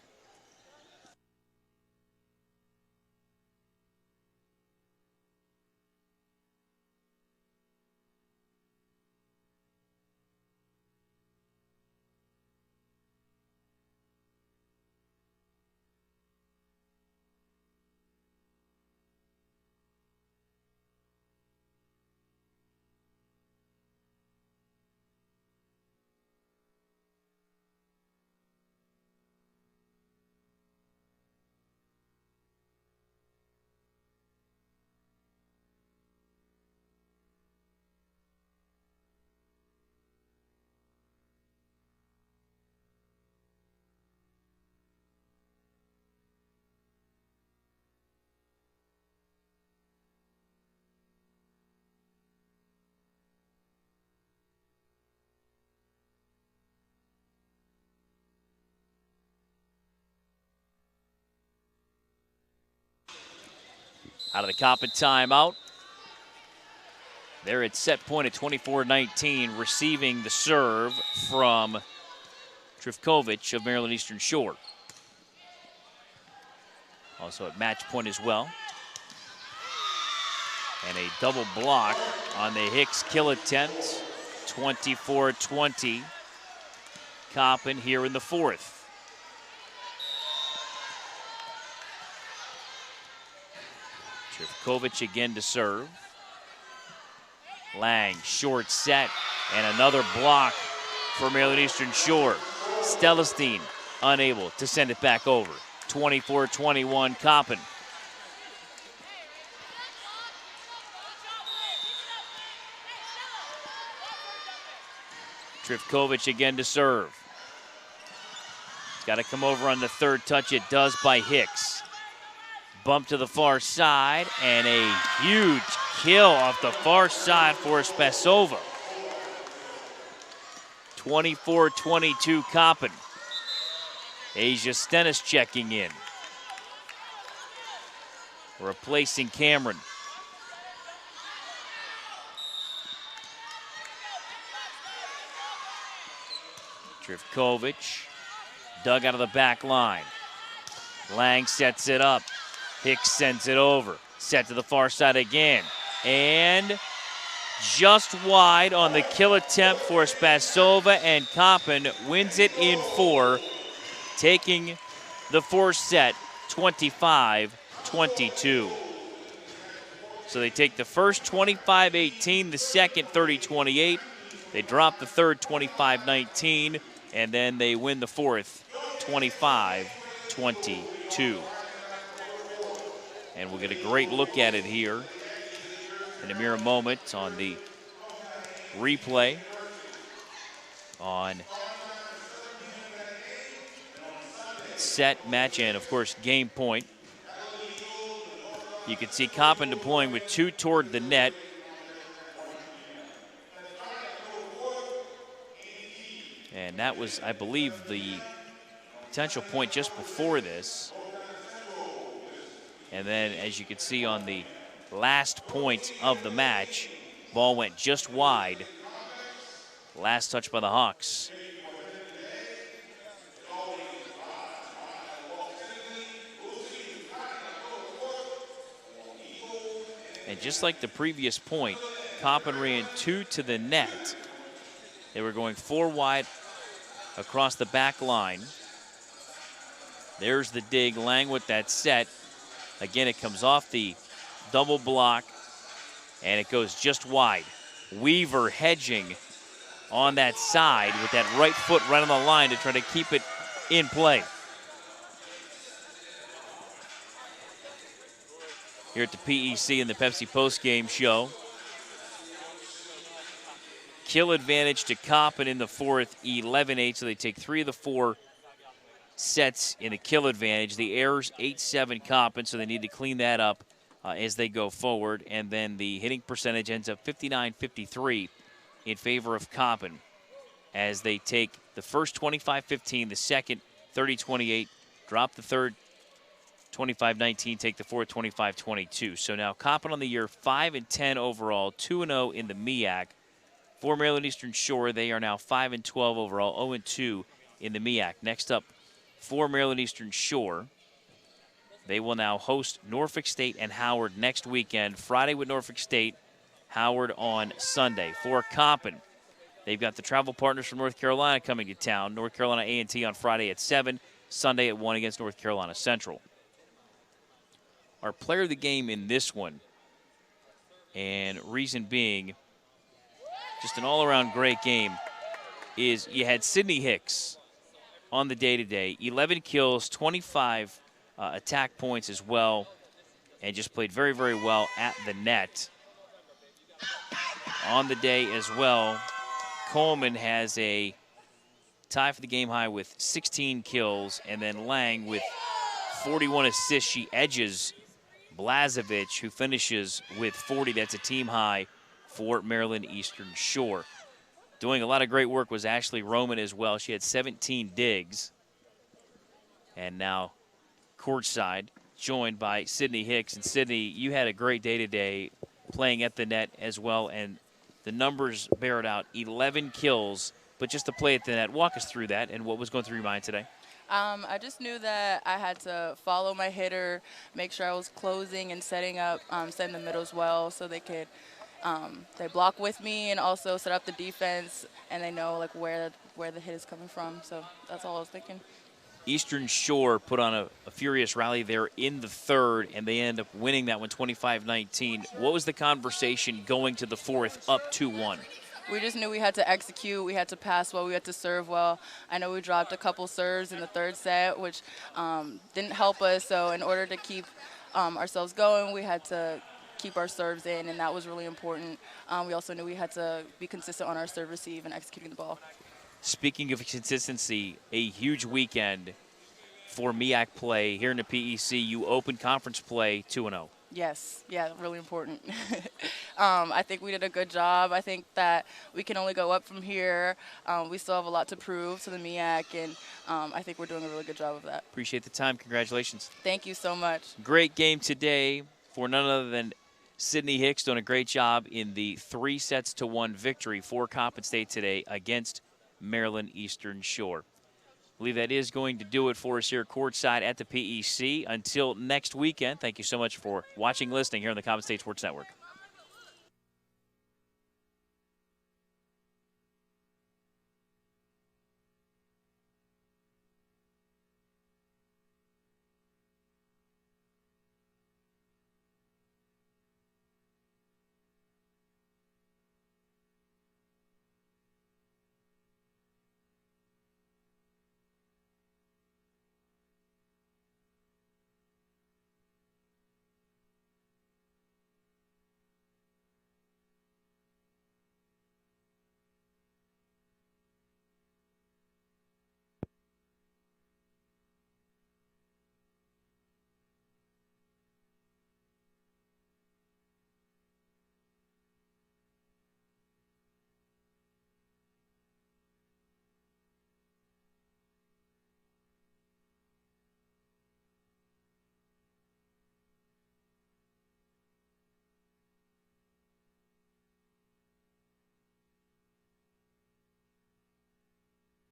B: Out of the Coppin timeout. They're at set point at 24-19, receiving the serve from Trifkovic of Maryland Eastern Shore. Also at match point as well. And a double block on the Hicks kill attempt. 24-20. Coppin here in the fourth. Trifkovic again to serve. Lang, short set, and another block for Maryland Eastern Shore. Stellestein unable to send it back over. 24-21 Coppin. Trifkovic again to serve. It's got to come over on the third touch. It does by Hicks. Bump to the far side, and a huge kill off the far side for Spasova. 24-22 Coppin. Asia Stennis checking in. Replacing Cameron. Trifkovic dug out of the back line. Lang sets it up. Hicks sends it over. Set to the far side again. And just wide on the kill attempt for Spasova, and Coppin wins it in 4, taking the fourth set 25-22. So they take the first 25-18, the second 30-28. They drop the third 25-19, and then they win the fourth 25-22. And we'll get a great look at it here in a mere moment on the replay on set, match, and of course game point. You can see Coppin deploying with 2 toward the net. And that was, I believe, the potential point just before this. And then, as you can see on the last point of the match, ball went just wide. Last touch by the Hawks. And just like the previous point, Coppin ran 2 to the net. They were going 4 wide across the back line. There's the dig. Lang with that set. Again, it comes off the double block, and it goes just wide. Weaver hedging on that side with that right foot right on the line to try to keep it in play. Here at the PEC in the Pepsi postgame show. Kill advantage to Coppin in the fourth, 11-8, so they take 3 of the 4 sets in the kill advantage. The errors, 8-7 Coppin, so they need to clean that up as they go forward. And then the hitting percentage ends up 59-53 in favor of Coppin as they take the first 25-15, the second 30-28, drop the third 25-19, take the fourth 25-22. So now Coppin on the year 5-10 overall, 2-0 in the MEAC. For Maryland Eastern Shore, they are now 5-12 overall, 0-2 in the MEAC. Next up, for Maryland Eastern Shore, they will now host Norfolk State and Howard next weekend. Friday with Norfolk State, Howard on Sunday. For Coppin, they've got the travel partners from North Carolina coming to town. North Carolina A&T on Friday at 7, Sunday at 1 against North Carolina Central. Our player of the game in this one, and reason being, just an all-around great game, is you had Sydney Hicks on the day-to-day. 11 kills, 25 attack points as well, and just played very, very well at the net. On the day as well, Coleman has a tie for the game high with 16 kills, and then Lang with 41 assists. She edges Blazovic, who finishes with 40. That's a team high for Maryland Eastern Shore. Doing a lot of great work was Ashley Roman as well. She had 17 digs. And now courtside, joined by Sydney Hicks. And Sydney, you had a great day today. playing at the net as well, and the numbers bear it out. 11 kills, but just to play at the net. Walk us through that and what was going through your mind today.
C: I just knew that I had to follow my hitter, make sure I was closing and setting up, setting the middles well so they could they block with me and also set up the defense, and they know like where the hit is coming from. So that's all I was thinking.
B: Eastern Shore put on a furious rally there in the third, and they end up winning that one 25-19. What was the conversation going to the fourth up 2-1?
C: We just knew we had to execute, we had to pass well, we had to serve well. I know we dropped a couple serves in the third set, which didn't help us. So in order to keep ourselves going, we had to keep our serves in, and that was really important. We also knew we had to be consistent on our serve receive and executing the ball.
B: Speaking of consistency, a huge weekend for MEAC play here in the PEC. You opened conference play 2-0.
C: Yes, yeah, really important. I think we did a good job. I think that we can only go up from here. We still have a lot to prove to the MEAC, and I think we're doing a really good job of that.
B: Appreciate the time. Congratulations.
C: Thank you so much.
B: Great game today for none other than Sydney Hicks, doing a great job in the 3-1 victory for Coppin State today against Maryland Eastern Shore. I believe that is going to do it for us here courtside at the PEC. Until next weekend, thank you so much for watching, listening here on the Coppin State Sports Network.